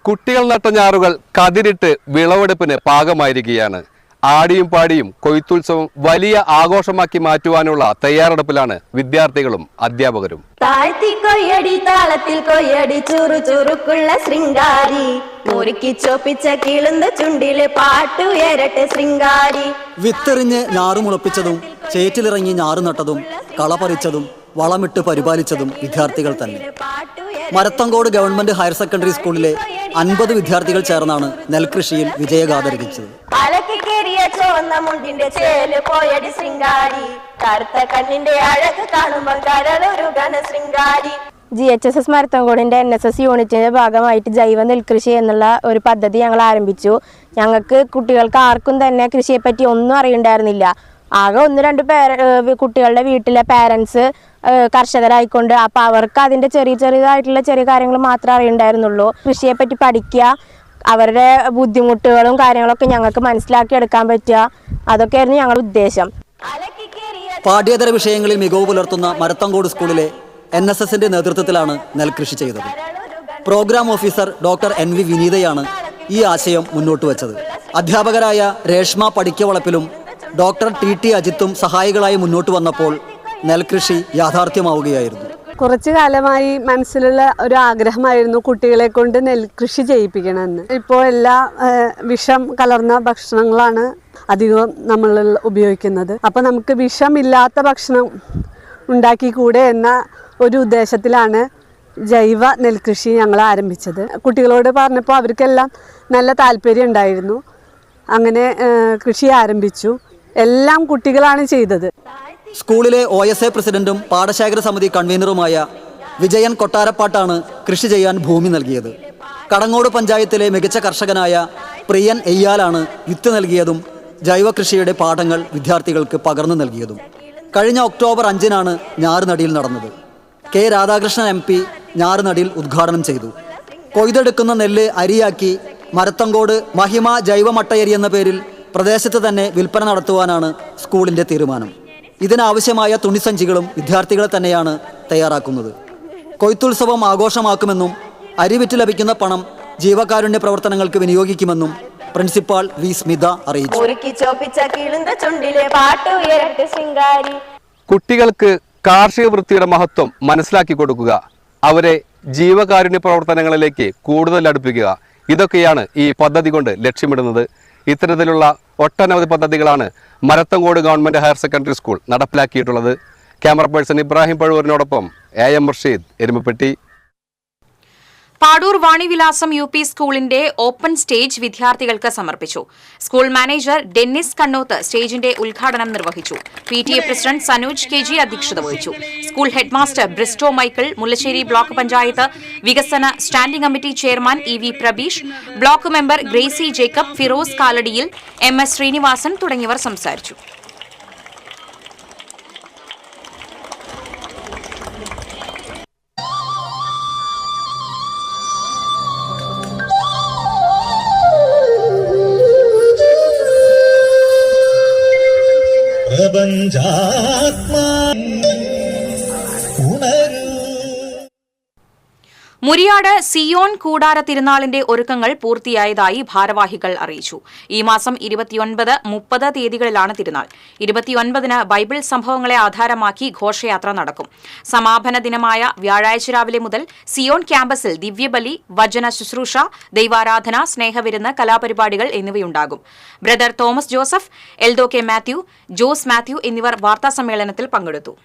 കുട്ടികൾ നട്ട ഞാറുകൾ കതിരിട്ട് വിളവെടുപ്പിന് പാകമായിരിക്കുകയാണ്. ആടിയും പാടിയും കൊയ്ത്തുത്സവം വലിയ ആഘോഷമാക്കി മാറ്റുവാനുള്ള തയ്യാറെടുപ്പിലാണ് വിദ്യാർത്ഥികളും അധ്യാപകരും. താഴ്ത്തിക്കൊയ്യടി താളത്തിൽ കൊയ്യടി ചുറു ചുറുക്കുള്ള ശൃംഗാരി, മുറുക്കി ചോപ്പിച്ച കിളുന്ന ചുണ്ടില് പാട്ടുയരട്ടെ ശൃംഗാരി. വിത്തെറിഞ്ഞ് ഞാറുമുളപ്പിച്ചതും ചേറ്റിലിറങ്ങി ഞാറു നട്ടതും കളപറിച്ചതും വളമിട്ട് പരിപാലിച്ചതും വിദ്യാർത്ഥികൾ തന്നെ. മരത്തങ്കോട് ഗവൺമെന്റ് ഹയർ സെക്കൻഡറി സ്കൂളിലെ 50 വിദ്യാർത്ഥികൾ ചേർന്നാണ് നെൽകൃഷിയിൽ വിജയഗാഥ രചിച്ചത്. അലക്കിക്കേറിയ ചുവന്ന മുണ്ടിന്റെ ചേല് പോയടി ശൃംഗാരി, കറുത്ത കണ്ണിന്റെ അഴക് കാണുമ്പോൾ കരളൊരുകണ ശൃംഗാരി. GHSS മരത്തങ്കോടിന്റെ NSS യൂണിറ്റിന്റെ ഭാഗമായിട്ട് ജൈവ നെൽകൃഷി എന്നുള്ള ഒരു പദ്ധതി ഞങ്ങൾ ആരംഭിച്ചു. ഞങ്ങൾക്ക് കുട്ടികൾക്ക് ആർക്കും തന്നെ കൃഷിയെപ്പറ്റി ഒന്നും അറിയണ്ടായിരുന്നില്ല. ആകെ 1-2 കുട്ടികളുടെ വീട്ടിലെ പാരൻസ് കർഷകരായിക്കൊണ്ട്, അപ്പോൾ അവർക്ക് അതിൻ്റെ ചെറിയതായിട്ടുള്ള ചെറിയ കാര്യങ്ങൾ മാത്രമേ അറിയണ്ടായിരുന്നുള്ളൂ. കൃഷിയെപ്പറ്റി പഠിക്കുക, അവരുടെ ബുദ്ധിമുട്ടുകളും കാര്യങ്ങളൊക്കെ ഞങ്ങൾക്ക് മനസ്സിലാക്കി എടുക്കാൻ പറ്റുക, അതൊക്കെയായിരുന്നു ഞങ്ങളുടെ ഉദ്ദേശം. പാഠ്യേതര വിഷയങ്ങളിൽ മികവ് പുലർത്തുന്ന മരത്തങ്കോട് സ്കൂളിലെ NSSന്റെ നേതൃത്വത്തിലാണ് നെൽകൃഷി ചെയ്തത്. പ്രോഗ്രാം ഓഫീസർ ഡോക്ടർ NV വിനീതയാണ് ഈ ആശയം മുന്നോട്ട് വെച്ചത്. അധ്യാപകരായ രേഷ്മ പടിക്കവളപ്പിലും ഡോക്ടർ TT അജിത്തും സഹായികളായി മുന്നോട്ട് വന്നപ്പോൾ നെൽകൃഷി യാഥാർത്ഥ്യമാവുകയായിരുന്നു. കുറച്ചു കാലമായി മനസ്സിലുള്ള ഒരു ആഗ്രഹമായിരുന്നു കുട്ടികളെ കൊണ്ട് നെൽകൃഷി ചെയ്യിപ്പിക്കണമെന്ന്. ഇപ്പോൾ എല്ലാ വിഷം കലർന്ന ഭക്ഷണങ്ങളാണ് അധികവും നമ്മൾ ഉപയോഗിക്കുന്നത്. അപ്പോൾ നമുക്ക് വിഷമില്ലാത്ത ഭക്ഷണം ഉണ്ടാക്കിക്കൂടെ എന്ന ഒരു ഉദ്ദേശത്തിലാണ് ജൈവ നെൽകൃഷി ഞങ്ങൾ ആരംഭിച്ചത്. കുട്ടികളോട് പറഞ്ഞപ്പോൾ അവർക്കെല്ലാം നല്ല താല്പര്യം ഉണ്ടായിരുന്നു. അങ്ങനെ കൃഷി ആരംഭിച്ചു. എല്ലാം കുട്ടികളാണ് ചെയ്തത്. സ്കൂളിലെ OSA പ്രസിഡന്റും പാടശേഖര സമിതി കൺവീനറുമായ വിജയൻ കൊട്ടാരപ്പാട്ടാണ് കൃഷി ചെയ്യാൻ ഭൂമി നൽകിയത്. കടങ്ങോട് പഞ്ചായത്തിലെ മികച്ച കർഷകനായ പ്രിയൻ എയ്യാലാണ് വിത്ത് നൽകിയതും ജൈവകൃഷിയുടെ പാഠങ്ങൾ വിദ്യാർത്ഥികൾക്ക് പകർന്നു നൽകിയതും. കഴിഞ്ഞ ഒക്ടോബർ 5-നാണ് ഞാറുനടിയിൽ നടന്നത്. കെ രാധാകൃഷ്ണൻ MP ഞാറുനടിയിൽ ഉദ്ഘാടനം ചെയ്തു. കൊയ്തെടുക്കുന്ന നെല്ല് അരിയാക്കി മരത്തങ്കോട് മഹിമ ജൈവമട്ടയരി എന്ന പേരിൽ പ്രദേശത്ത് തന്നെ വിൽപ്പന നടത്തുവാനാണ് സ്കൂളിൻ്റെ തീരുമാനം. ഇതിനാവശ്യമായ തുണിസഞ്ചികളും വിദ്യാർത്ഥികളെ തന്നെയാണ് തയ്യാറാക്കുന്നത്. കൊയ്ത്തുത്സവം ആഘോഷമാക്കുമെന്നും അരി വിറ്റ് ലഭിക്കുന്ന പണം ജീവകാരുണ്യ പ്രവർത്തനങ്ങൾക്ക് വിനിയോഗിക്കുമെന്നും പ്രിൻസിപ്പാൾ വി സ്മിത അറിയിച്ചു. കുട്ടികൾക്ക് കാർഷിക വൃത്തിയുടെ മഹത്വം മനസ്സിലാക്കി കൊടുക്കുക, അവരെ ജീവകാരുണ്യ പ്രവർത്തനങ്ങളിലേക്ക് കൂടുതൽ അടുപ്പിക്കുക, ഇതൊക്കെയാണ് ഈ പദ്ധതി കൊണ്ട് ലക്ഷ്യമിടുന്നത്. ഇത്തരത്തിലുള്ള ഒട്ടനവധി പദ്ധതികളാണ് Marathamcode government higher secondary school നടപ്പിലാക്കിയിട്ടുള്ളത്. ക്യാമറ പേഴ്സൺ ഇബ്രാഹിം പഴുവൂരിനോടൊപ്പം AM റഷീദ്, എരുമപ്പെട്ടി. പാടൂർ വാണിവിലാസം UP സ്കൂളിന്റെ ഓപ്പൺ സ്റ്റേജ് വിദ്യാർത്ഥികൾക്ക് സമർപ്പിച്ചു. സ്കൂൾ മാനേജർ ഡെന്നിസ് കണ്ണോത്ത് സ്റ്റേജിന്റെ ഉദ്ഘാടനം നിർവഹിച്ചു. PTA പ്രസിഡന്റ് സനോജ് KG അധ്യക്ഷത വഹിച്ചു. School headmaster Bristo Michael, Mullassery block panchayat വികസന standing committee chairman EV Prabeesh, block member Gracy Jacob, Firoz Kaladiyil, MS Srinivasan തുടങ്ങിയവർ സംസാരിച്ചു. മുരിയാട് സിയോൻ കൂടാര തിരുനാളിന്റെ ഒരുക്കങ്ങൾ പൂർത്തിയായതായി ഭാരവാഹികൾ അറിയിച്ചു. ഈ മാസം 29, 30 തീയതികളിലാണ് തിരുനാൾ. 29-ന് ബൈബിൾ സംഭവങ്ങളെ ആധാരമാക്കി ഘോഷയാത്ര നടക്കും. സമാപന ദിനമായ വ്യാഴാഴ്ച രാവിലെ മുതൽ സിയോൻ ക്യാമ്പസിൽ ദിവ്യബലി, വചന ശുശ്രൂഷ, ദൈവാരാധന, സ്നേഹവിരുന്ന്, കലാപരിപാടികൾ എന്നിവയുണ്ടാകും. ബ്രദർ തോമസ് ജോസഫ്, എൽദോ കെ മാത്യു, ജോസ് മാത്യു എന്നിവർ വാർത്താസമ്മേളനത്തിൽ പങ്കെടുത്തു.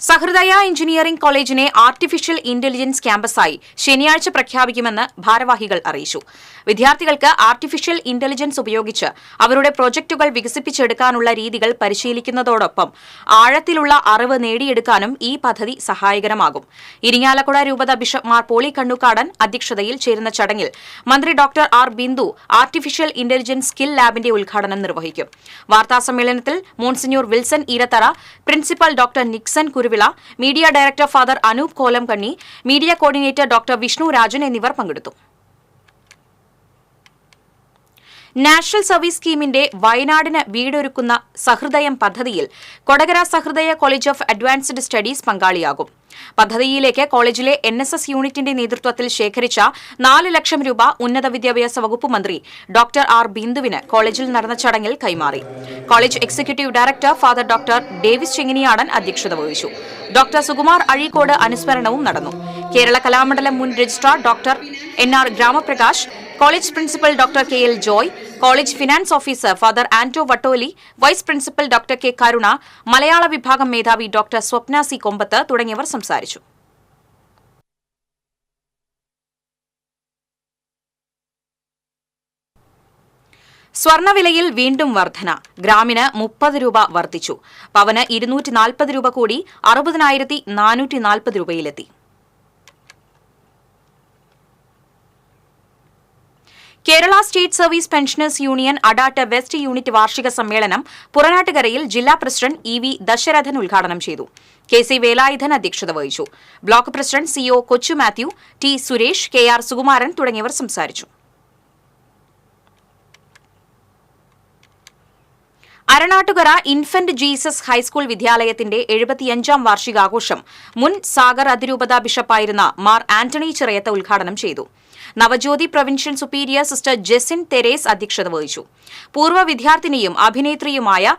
സഹൃദയ എഞ്ചിനീയറിംഗ് കോളേജിനെ ആർട്ടിഫിഷ്യൽ ഇന്റലിജൻസ് ക്യാമ്പസായി ശനിയാഴ്ച പ്രഖ്യാപിക്കുമെന്ന് ഭാരവാഹികൾ അറിയിച്ചു. വിദ്യാർത്ഥികൾക്ക് ആർട്ടിഫിഷ്യൽ ഇന്റലിജൻസ് ഉപയോഗിച്ച് അവരുടെ പ്രോജക്ടുകൾ വികസിപ്പിച്ചെടുക്കാനുള്ള രീതികൾ പരിശീലിക്കുന്നതോടൊപ്പം ആഴത്തിലുള്ള അറിവ് നേടിയെടുക്കാനും ഈ പദ്ധതി സഹായകരമാകും. ഇരിങ്ങാലക്കുട രൂപത ബിഷപ്പ് മാർ പോളി കണ്ണൂക്കാടൻ അധ്യക്ഷതയിൽ ചേരുന്ന ചടങ്ങിൽ മന്ത്രി doctor R Bindu artificial intelligence skill ലാബിന്റെ ഉദ്ഘാടനം നിർവഹിക്കും. വാർത്താസമ്മേളനത്തിൽ monsignor Wilson Eerathara, principal doctor Nixon Kuruvila, media director father Anoop Kolamkanni, media coordinator doctor Vishnu Rajan എന്നിവർ പങ്കെടുത്തു. നാഷണൽ സർവീസ് സ്കീമിന്റെ വയനാടിന് വീടൊരുക്കുന്ന സഹൃദയം പദ്ധതിയിൽ Kodakara Sahrudaya college of advanced studies പങ്കാളിയാകും. പദ്ധതിയിലേക്ക് കോളേജിലെ NSS യൂണിറ്റിന്റെ നേതൃത്വത്തിൽ ശേഖരിച്ച 4 ലക്ഷം രൂപ ഉന്നത വിദ്യാഭ്യാസ വകുപ്പ് മന്ത്രി ഡോക്ടർ R ബിന്ദുവിന് കോളേജിൽ നടന്ന ചടങ്ങിൽ കൈമാറി. College executive director father doctor Davis Chenginiyadan അധ്യക്ഷത വഹിച്ചു. ഡോക്ടർ സുകുമാർ അഴീക്കോട് അനുസ്മരണവും നടന്നു. കേരള കലാമണ്ഡലം മുൻ registrar doctor NR Gramaprakash, college principal doctor KL Joy, college finance officer father Anto Vattoli, vice principal doctor K Karuna, Malayalam വിഭാഗം മേധാവി ഡോക്ടർ സ്വപ്ന C കൊമ്പത്ത് തുടങ്ങിയവർ സംസാരിച്ചു. സ്വർണ്ണവിലയിൽ വീണ്ടും വർധന. ഗ്രാമിന് 30 രൂപ വർദ്ധിച്ചു. പവന് 240 രൂപ കൂടി 60,440 രൂപയിലെത്തി. Kerala state service pensioners union Adat west unit വാർഷിക സമ്മേളനം പുറനാട്ടുകരയിൽ ജില്ലാ പ്രസിഡന്റ് EV ദശരഥൻ ഉദ്ഘാടനം ചെയ്തു. KC വേലായുധൻ അധ്യക്ഷത വഹിച്ചു. ബ്ലോക്ക് പ്രസിഡന്റ് CO കൊച്ചു മാത്യു, T സുരേഷ്, KR സുകുമാരൻ തുടങ്ങിയവർ സംസാരിച്ചു. അരണാട്ടുകര ഇൻഫന്റ് ജീസസ് ഹൈസ്കൂൾ വിദ്യാലയത്തിന്റെ 75-ാം വാർഷികാഘോഷം മുൻ സാഗർ അതിരൂപത ബിഷപ്പായിരുന്ന മാർ ആന്റണി ചിറയത്ത് ഉദ്ഘാടനം ചെയ്തു. Navajyothi provincial superior sister Jesin Therese അധ്യക്ഷത വഹിച്ചു. പൂർവ്വ വിദ്യാർത്ഥിനിയും അഭിനേത്രിയുമായ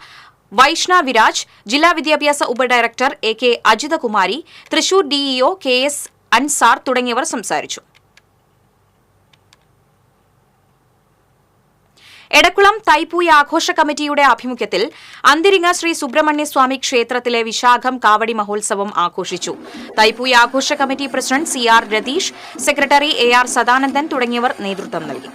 വൈഷ്ണ വിരാജ്, ജില്ലാ വിദ്യാഭ്യാസ ഉപഡയറക്ടർ AK Ajithakumari, Thrissur DEO KS Ansar തുടങ്ങിയവർ സംസാരിച്ചു. എടക്കുളം തൈപ്പൂയ ആഘോഷ കമ്മിറ്റിയുടെ ആഭിമുഖ്യത്തിൽ അന്തിരിങ്ങ ശ്രീ സുബ്രഹ്മണ്യ സ്വാമി ക്ഷേത്രത്തിലെ വിശാഖം കാവടി മഹോത്സവം ആഘോഷിച്ചു. തൈപ്പൂയ ആഘോഷ committee president CR Ratheesh, secretary AR Sadanandan തുടങ്ങിയവർ നേതൃത്വം നൽകി.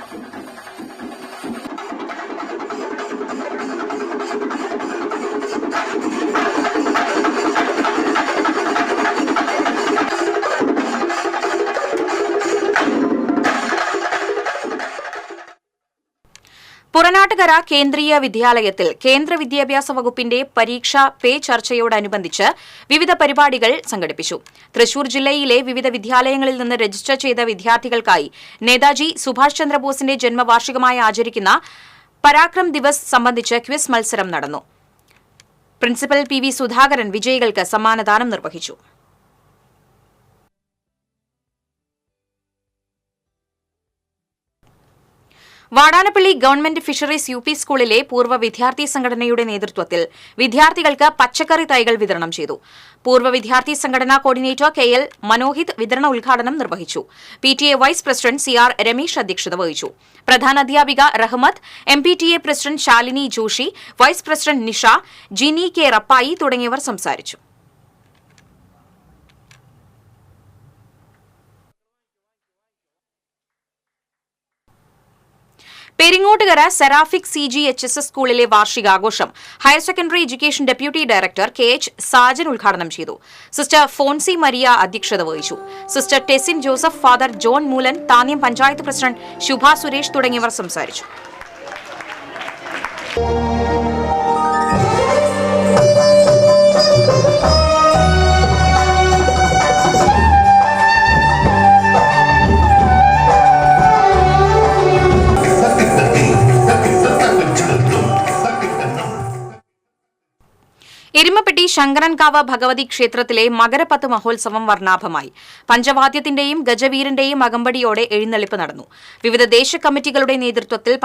കുറനാട്ടുകര കേന്ദ്രീയ വിദ്യാലയത്തിൽ കേന്ദ്ര വിദ്യാഭ്യാസ വകുപ്പിന്റെ പരീക്ഷാ പേ ചർച്ചയോടനുബന്ധിച്ച് വിവിധ പരിപാടികൾ സംഘടിപ്പിച്ചു. തൃശൂർ ജില്ലയിലെ വിവിധ വിദ്യാലയങ്ങളിൽ നിന്ന് രജിസ്റ്റർ ചെയ്ത വിദ്യാർത്ഥികൾക്കായി നേതാജി സുഭാഷ് ചന്ദ്രബോസിന്റെ ജന്മവാർഷികമായി ആചരിക്കുന്ന പരാക്രം ദിവസ് സംബന്ധിച്ച് ക്വിസ് മത്സരം നടന്നു. പ്രിൻസിപ്പൽ PV സുധാകരൻ വിജയികൾക്ക് സമ്മാനദാനം നിർവഹിച്ചു. വാടാനപ്പള്ളി ഗവൺമെന്റ് ഫിഷറീസ് UP സ്കൂളിലെ പൂർവ്വ വിദ്യാർത്ഥി സംഘടനയുടെ നേതൃത്വത്തിൽ വിദ്യാർത്ഥികൾക്ക് പച്ചക്കറി തൈകൾ വിതരണം ചെയ്തു. പൂർവ്വ വിദ്യാർത്ഥി സംഘടനാ കോർഡിനേറ്റർ KL മനോഹിത് വിതരണ ഉദ്ഘാടനം നിർവഹിച്ചു. PTA vice president CR Ramesh അധ്യക്ഷത വഹിച്ചു. പ്രധാനാധ്യാപിക Rahmath, MPTA president Shalini Joshi, vice president Nisha, Jini K Rappai തുടങ്ങിയവർ സംസാരിച്ചു. പെരിങ്ങോട്ടുകര സെറാഫിക് CGHSS സ്കൂളിലെ വാർഷികാഘോഷം higher secondary education deputy director KH Sajan ഉദ്ഘാടനം ചെയ്തു. സിസ്റ്റർ ഫോൺസി മരിയ അധ്യക്ഷത വഹിച്ചു. Sister Tesin Joseph, father John Moolan, Thanyam panchayat president Shubha Suresh തുടങ്ങിയവർ സംസാരിച്ചു. എരുമപ്പെട്ടി ശങ്കരൻകാവ് ഭഗവതി ക്ഷേത്രത്തിലെ മകരപത്ത് മഹോത്സവം വർണ്ണാഭമായി. പഞ്ചവാദ്യത്തിന്റെയും ഗജവീരന്റെയും അകമ്പടിയോടെ എഴുന്നള്ളിപ്പ് നടന്നു. വിവിധ ദേശ കമ്മിറ്റികളുടെ നേതൃത്വത്തിൽ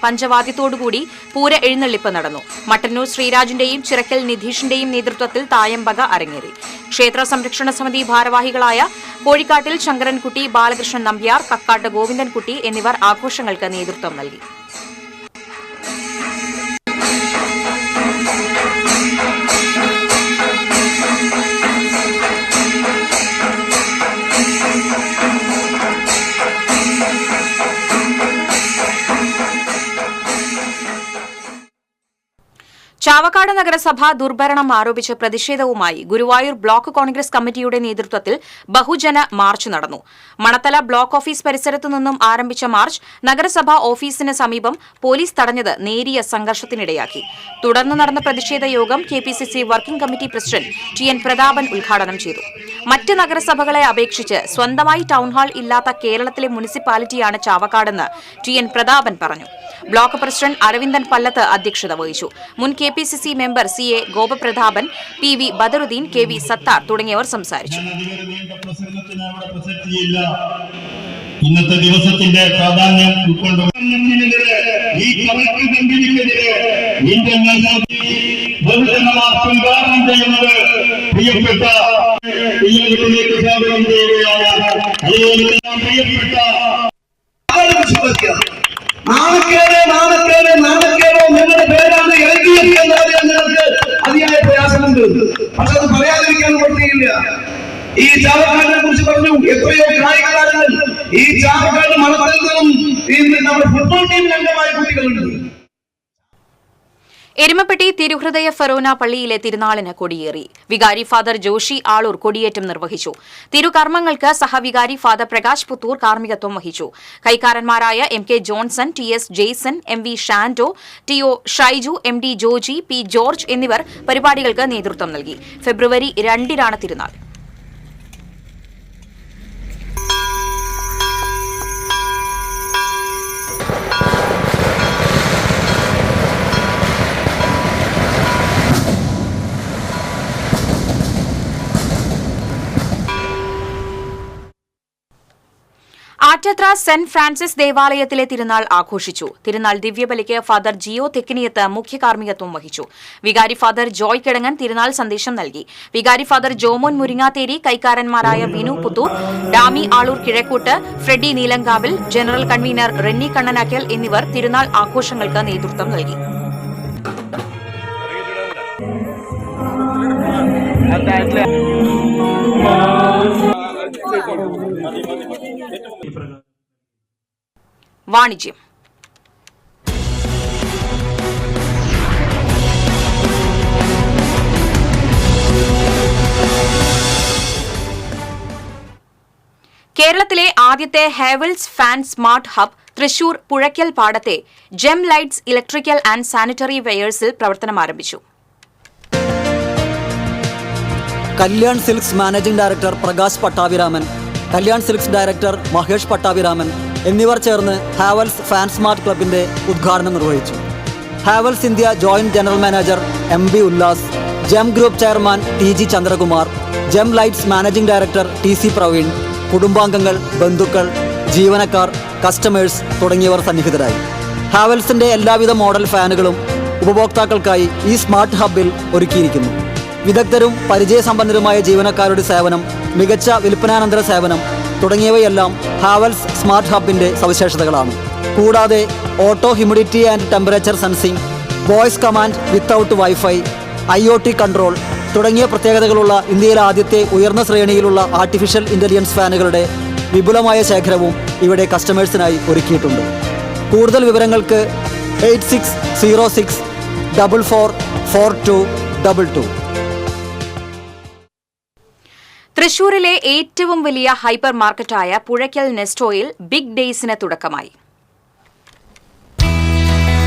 പഞ്ചവാദ്യത്തോടുകൂടി പൂര എഴുന്നള്ളിപ്പ് നടന്നു. മട്ടന്നൂർ ശ്രീരാജിന്റെയും ചിറക്കൽ നിധീഷിന്റെയും നേതൃത്വത്തിൽ തായമ്പക അരങ്ങേറി. ക്ഷേത്ര സംരക്ഷണ സമിതി ഭാരവാഹികളായ കോഴിക്കാട്ടിൽ ശങ്കരൻകുട്ടി, ബാലകൃഷ്ണൻ നമ്പ്യാർ, കക്കാട്ട് ഗോവിന്ദൻകുട്ടി എന്നിവർ ആഘോഷങ്ങൾക്ക് നേതൃത്വം നൽകി. ചാവക്കാട് നഗരസഭ ദുർഭരണം ആരോപിച്ച് പ്രതിഷേധവുമായി ഗുരുവായൂർ ബ്ലോക്ക് കോൺഗ്രസ് കമ്മിറ്റിയുടെ നേതൃത്വത്തിൽ ബഹുജന മാർച്ച് നടന്നു. മണത്തല ബ്ലോക്ക് ഓഫീസ് പരിസരത്തു നിന്നും ആരംഭിച്ച മാർച്ച് നഗരസഭാ ഓഫീസിന് സമീപം പോലീസ് തടഞ്ഞത് നേരിയ സംഘർഷത്തിനിടയാക്കി. തുടർന്ന് നടന്ന പ്രതിഷേധ യോഗം KPCC working committee president TN Prathapan ഉദ്ഘാടനം ചെയ്തു. മറ്റ് നഗരസഭകളെ അപേക്ഷിച്ച് സ്വന്തമായി ടൗൺഹാൾ ഇല്ലാത്ത കേരളത്തിലെ മുനിസിപ്പാലിറ്റിയാണ് ചാവക്കാടെന്ന് TN പ്രതാപൻ പറഞ്ഞു. ബ്ലോക്ക് പ്രസിഡന്റ് അരവിന്ദൻ പല്ലത്ത് അധ്യക്ഷത വഹിച്ചു. മുൻ KPCC member CA Gopaprathapan, PV Badaruddin, KV Sathar തുടങ്ങിയവർ സംസാരിച്ചു. ഇന്നത്തെ ദിവസത്തിന്റെ പ്രാധാന്യം ഉൾക്കൊണ്ടുകൊണ്ടെതിരെ ഈ കണക്ക് കമ്പനിക്കെതിരെ ഉദ്ഘാടനം ചെയ്യുന്നത് പ്രിയപ്പെട്ട വീട്ടിലേക്ക് സ്വാഗതം ചെയ്യുകയാണ്. അതുപോലെ പ്രിയപ്പെട്ട നാണക്കേടോ നിങ്ങളുടെ പേരാണ് LDF എന്ന് പറയാൻ നിങ്ങൾക്ക് അതിയായ പ്രയാസമുണ്ട്. പക്ഷെ അത് പറയാതിരിക്കാൻ പറ്റിയില്ല. ഈ ചാവക്കാടിനെ കുറിച്ച് പറഞ്ഞു. എത്രയോ കായിക താരങ്ങൾ ഈ ചാവക്കാട് മണത്തലും നമ്മുടെ ഫുട്ബോൾ ടീമിൽ അംഗമായ കുട്ടികളുണ്ട്. എരുമപ്പെട്ടി തിരുഹൃദയ ഫെറോന പള്ളിയിലെ തിരുനാളിന് കൊടിയേറി. വികാരി ഫാദർ ജോഷി ആളൂർ കൊടിയേറ്റം നിർവഹിച്ചു. തിരുകർമ്മങ്ങൾക്ക് സഹവികാരി ഫാദർ പ്രകാശ് പുത്തൂർ കാർമ്മികത്വം വഹിച്ചു. കൈക്കാരന്മാരായ MK Johnson, TS Jaison, MV Shando, TO Shaiju, MD Joji, P George എന്നിവർ പരിപാടികൾക്ക് നേതൃത്വം നൽകി. ഫെബ്രുവരി 2-നാണ് തിരുനാൾ. ആറ്റത്ര സെന്റ് ഫ്രാൻസിസ് ദേവാലയത്തിലെ തിരുനാൾ ആഘോഷിച്ചു. തിരുനാൾ ദിവ്യബലിക്ക് ഫാദർ ജിയോ തെക്കിനിയത്ത് മുഖ്യ കാർമ്മികത്വം വഹിച്ചു. വികാരി ഫാദർ ജോയ് കിടങ്ങൻ തിരുനാൾ സന്ദേശം നൽകി. വികാരി ഫാദർ ജോമോൻ മുരിങ്ങാത്തേരി, കൈക്കാരന്മാരായ വിനു പുത്തൂർ, ഡാമി ആളൂർ കിഴക്കൂട്ട്, ഫ്രെഡി നീലങ്കാവിൽ, ജനറൽ കൺവീനർ റെന്നി കണ്ണനാക്കൽ എന്നിവർ തിരുനാൾ ആഘോഷങ്ങൾക്ക് നേതൃത്വം നൽകി. വാണിജ്യം. കേരളത്തിലെ ആദ്യത്തെ Havells fan smart hub Thrissur Puzhakkal പാടത്തെ gem lights electrical and sanitary വെയേഴ്സിൽ പ്രവർത്തനം ആരംഭിച്ചു. Kalyan silks managing director Prakash Pattabhiraman, Kalyan silks director Mahesh Pattabhiraman എന്നിവർ ചേർന്ന് ഹാവൽസ് ഫാൻ സ്മാർട്ട് ക്ലബിന്റെ ഉദ്ഘാടനം നിർവഹിച്ചു. Havells India joint general manager MB Ullas, gem group chairman TG Chandrakumar, gem lights managing director TC Praveen, കുടുംബാംഗങ്ങൾ, ബന്ധുക്കൾ, ജീവനക്കാർ, കസ്റ്റമേഴ്സ് തുടങ്ങിയവർ സന്നിഹിതരായി. ഹാവൽസിന്റെ എല്ലാവിധ മോഡൽ ഫാനുകളും ഉപഭോക്താക്കൾക്കായി ഈ സ്മാർട്ട് ഹബ്ബിൽ ഒരുക്കിയിരിക്കുന്നു. വിദഗ്ധരും പരിചയസമ്പന്നരുമായ ജീവനക്കാരുടെ സേവനം, മികച്ച വിൽപ്പനാനന്തര സേവനം തുടങ്ങിയവയെല്ലാം ഹാവൽസ് സ്മാർട്ട് ഹബ്ബിന്റെ സവിശേഷതകളാണ്. കൂടാതെ auto humidity and temperature sensing, voice command without wifi, IoT control തുടങ്ങിയ പ്രത്യേകതകളുള്ള ഇന്ത്യയിലെ ആദ്യത്തെ ഉയർന്ന ശ്രേണിയിലുള്ള ആർട്ടിഫിഷ്യൽ ഇൻ്റലിജൻസ് ഫാനുകളുടെ വിപുലമായ ശേഖരവും ഇവിടെ കസ്റ്റമേഴ്സിനായി ഒരുക്കിയിട്ടുണ്ട്. കൂടുതൽ വിവരങ്ങൾക്ക് 8606444222. തൃശൂരിലെ ഏറ്റവും വലിയ ഹൈപ്പർ മാർക്കറ്റായ പുഴയ്ക്കൽ നെസ്റ്റോയിൽ ബിഗ് ഡേയ്സിന് തുടക്കമായി.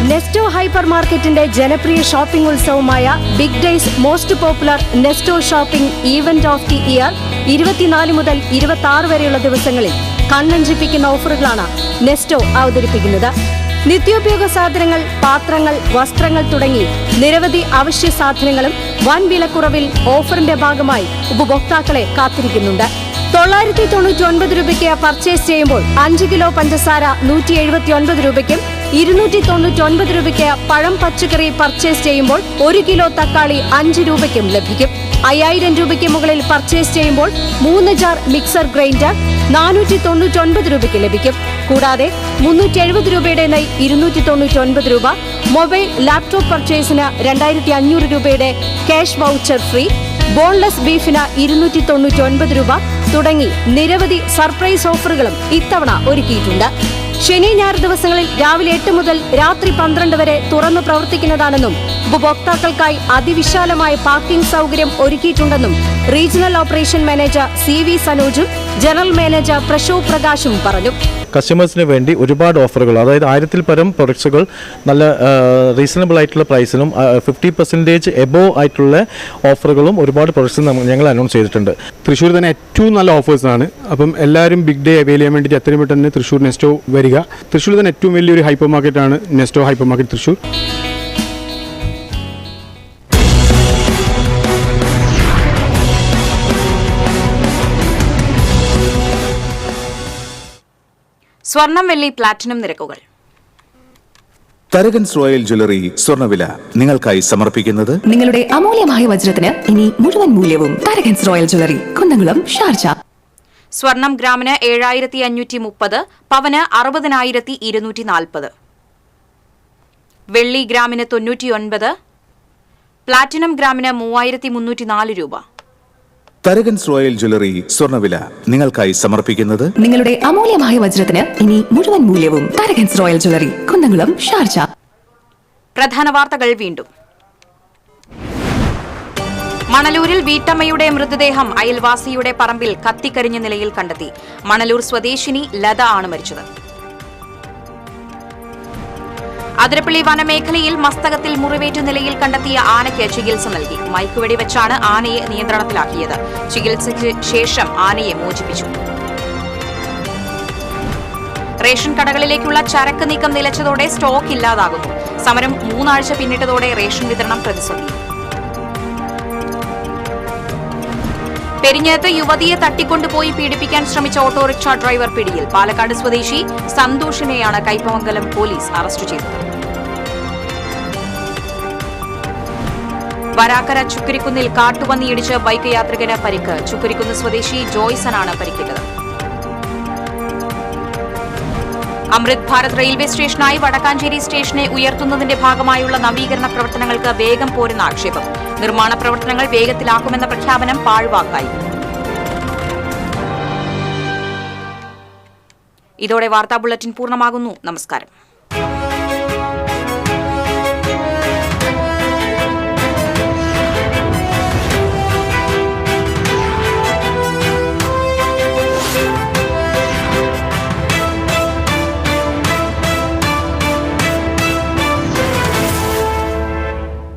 നെസ്റ്റോ ഹൈപ്പർ മാർക്കറ്റിന്റെ ജനപ്രിയ ഷോപ്പിംഗ് ഉത്സവമായ big days most popular Nesto shopping event of the year 24 മുതൽ 26 വരെയുള്ള ദിവസങ്ങളിൽ കണ്ണഞ്ചിപ്പിക്കുന്ന ഓഫറുകളാണ് നെസ്റ്റോ അവതരിപ്പിക്കുന്നത്. നിത്യോപയോഗ സാധനങ്ങൾ, പാത്രങ്ങൾ, വസ്ത്രങ്ങൾ തുടങ്ങി നിരവധി അവശ്യ സാധനങ്ങളും വൻ വിലക്കുറവിൽ ഓഫറിന്റെ ഭാഗമായി ഉപഭോക്താക്കളെ കാത്തിരിക്കുന്നുണ്ട്. 999 രൂപയ്ക്ക് പർച്ചേസ് ചെയ്യുമ്പോൾ 5 കിലോ പഞ്ചസാര 179 രൂപയ്ക്കും 299 രൂപയ്ക്ക് പഴം പച്ചക്കറി പർച്ചേസ് ചെയ്യുമ്പോൾ 1 കിലോ തക്കാളി 5 രൂപയ്ക്കും ലഭിക്കും. 5000 രൂപയ്ക്ക് മുകളിൽ പർച്ചേസ് ചെയ്യുമ്പോൾ 3 ജാർ മിക്സർ ഗ്രൈൻഡർ 499 രൂപയ്ക്ക് ലഭിക്കും. കൂടാതെ 370 രൂപയുടെ നെയ് 299 രൂപ, മൊബൈൽ ലാപ്ടോപ്പ് പർച്ചേസിന് 2500 രൂപയുടെ ക്യാഷ് വൗച്ചർ ഫ്രീ, ബോൺലെസ് ബീഫിന് 299 രൂപ തുടങ്ങി നിരവധി സർപ്രൈസ് ഓഫറുകളും ഇത്തവണ ഒരുക്കിയിട്ടുണ്ട്. ശനി ഞായർ ദിവസങ്ങളിൽ രാവിലെ 8 മുതൽ രാത്രി 12 വരെ തുറന്നു പ്രവർത്തിക്കുന്നതാണെന്നും ഉപഭോക്താക്കൾക്കായി അതിവിശാലമായ പാർക്കിംഗ് സൗകര്യം ഒരുക്കിയിട്ടുണ്ടെന്നും റീജിയണൽ ഓപ്പറേഷൻ മാനേജർ CV സനോജും ജനറൽ മാനേജർ പ്രശോഭ് പ്രകാശും പറഞ്ഞു. കസ്റ്റമേഴ്സിന് വേണ്ടി ഒരുപാട് ഓഫറുകൾ, അതായത് 1000-ൽ പരം പ്രൊഡക്ട്സുകൾ നല്ല റീസണബിൾ ആയിട്ടുള്ള പ്രൈസിലും 50% എബോവ് ആയിട്ടുള്ള ഓഫറുകളും ഒരുപാട് പ്രൊഡക്ട്സ് ഞങ്ങൾ അനൗൺസ് ചെയ്തിട്ടുണ്ട്. തൃശ്ശൂർ തന്നെ ഏറ്റവും നല്ല ഓഫേഴ്സാണ്. അപ്പം എല്ലാവരും ബിഗ് ഡേ അവൈൽ ചെയ്യാൻ വേണ്ടിയിട്ട് എത്രയും പെട്ടെന്ന് തൃശ്ശൂർ നെസ്റ്റോ വരിക. തൃശ്ശൂർ തന്നെ ഏറ്റവും വലിയൊരു ഹൈപ്പർ മാർക്കറ്റാണ് നെസ്റ്റോ ഹൈപ്പർ മാർക്കറ്റ് തൃശ്ശൂർ. സ്വർണം, വെള്ളി, പ്ലാറ്റിനം നിരക്കുകൾ. തരകൻസ് റോയൽ ജ്വല്ലറി സ്വർണ്ണവില നിങ്ങൾക്കായി സമർപ്പിക്കുന്നത് നിങ്ങളുടെ അമൂല്യമായ വജ്രത്തിന് ഇനി മുഴുവൻ മൂല്യവും Tharakans royal jewellery, Kunnamkulam, Sharjah. സ്വർണം ഗ്രാമിന് 7530, പവന് 60240. വെള്ളി ഗ്രാമിന് 99, പ്ലാറ്റിനം ഗ്രാമിന് 3304 രൂപ. തരകൻസ് റോയൽ ജ്വല്ലറി സ്വർണ്ണവില നിങ്ങൾക്കായി സമർപ്പിക്കുന്നത് നിങ്ങളുടെ അമൂല്യമായ വജ്രത്തിന് ഇനി മുഴുവൻ മൂല്യവും Tharakans royal jewellery, Kunnamkulam, Sharjah. പ്രധാന വാർത്തകൾ വീണ്ടും. മണലൂരിൽ വീട്ടമ്മയുടെ മൃതദേഹം അയൽവാസിയുടെ പറമ്പിൽ കത്തിക്കരിഞ്ഞ നിലയിൽ കണ്ടെത്തി. മണലൂർ സ്വദേശിനി ലത ആണ് മരിച്ചത്. അതിരപ്പള്ളി വനമേഖലയിൽ മസ്തകത്തിൽ മുറിവേറ്റ നിലയിൽ കണ്ടെത്തിയ ആനയ്ക്ക് ചികിത്സ നൽകി. മയക്കുവെടി വെച്ചാണ് ആനയെ നിയന്ത്രണത്തിലാക്കിയത്. ചികിത്സയ്ക്ക് ശേഷം ആനയെ മോചിപ്പിച്ചു. റേഷൻ കടകളിലേക്കുള്ള ചരക്ക് നീക്കം നിലച്ചതോടെ സ്റ്റോക്ക് ഇല്ലാതാകുന്നു. സമരം 3 ആഴ്ച പിന്നിട്ടതോടെ റേഷൻ വിതരണം പ്രതിസന്ധി. പെരിഞ്ഞത്ത് യുവതിയെ തട്ടിക്കൊണ്ടുപോയി പീഡിപ്പിക്കാൻ ശ്രമിച്ച ഓട്ടോറിക്ഷ ഡ്രൈവർ പിടിയിൽ. പാലക്കാട് സ്വദേശി സന്തോഷിനെയാണ് കയ്പമംഗലം പോലീസ് അറസ്റ്റ് ചെയ്തത്. വരാക്കര ചുക്കരിക്കുന്നിൽ കാട്ടുപന്നിയിടിച്ച് ബൈക്ക് യാത്രികന് പരിക്ക്. ചുക്കരിക്കുന്ന് സ്വദേശി ജോയ്സനാണ് പരിക്കേറ്റത്. അമൃത് ഭാരത് റെയിൽവേ സ്റ്റേഷനായി വടക്കാഞ്ചേരി സ്റ്റേഷനെ ഉയർത്തുന്നതിന്റെ ഭാഗമായുള്ള നവീകരണ പ്രവർത്തനങ്ങൾക്ക് വേഗം പോരുന്ന ആക്ഷേപം. നിർമ്മാണ പ്രവർത്തനങ്ങൾ വേഗത്തിലാക്കുമെന്ന പ്രഖ്യാപനം പാഴ്വാക്കായി. ഇതോടെ വാർത്താ ബുള്ളറ്റിൻ പൂർണ്ണമാകുന്നു. നമസ്കാരം.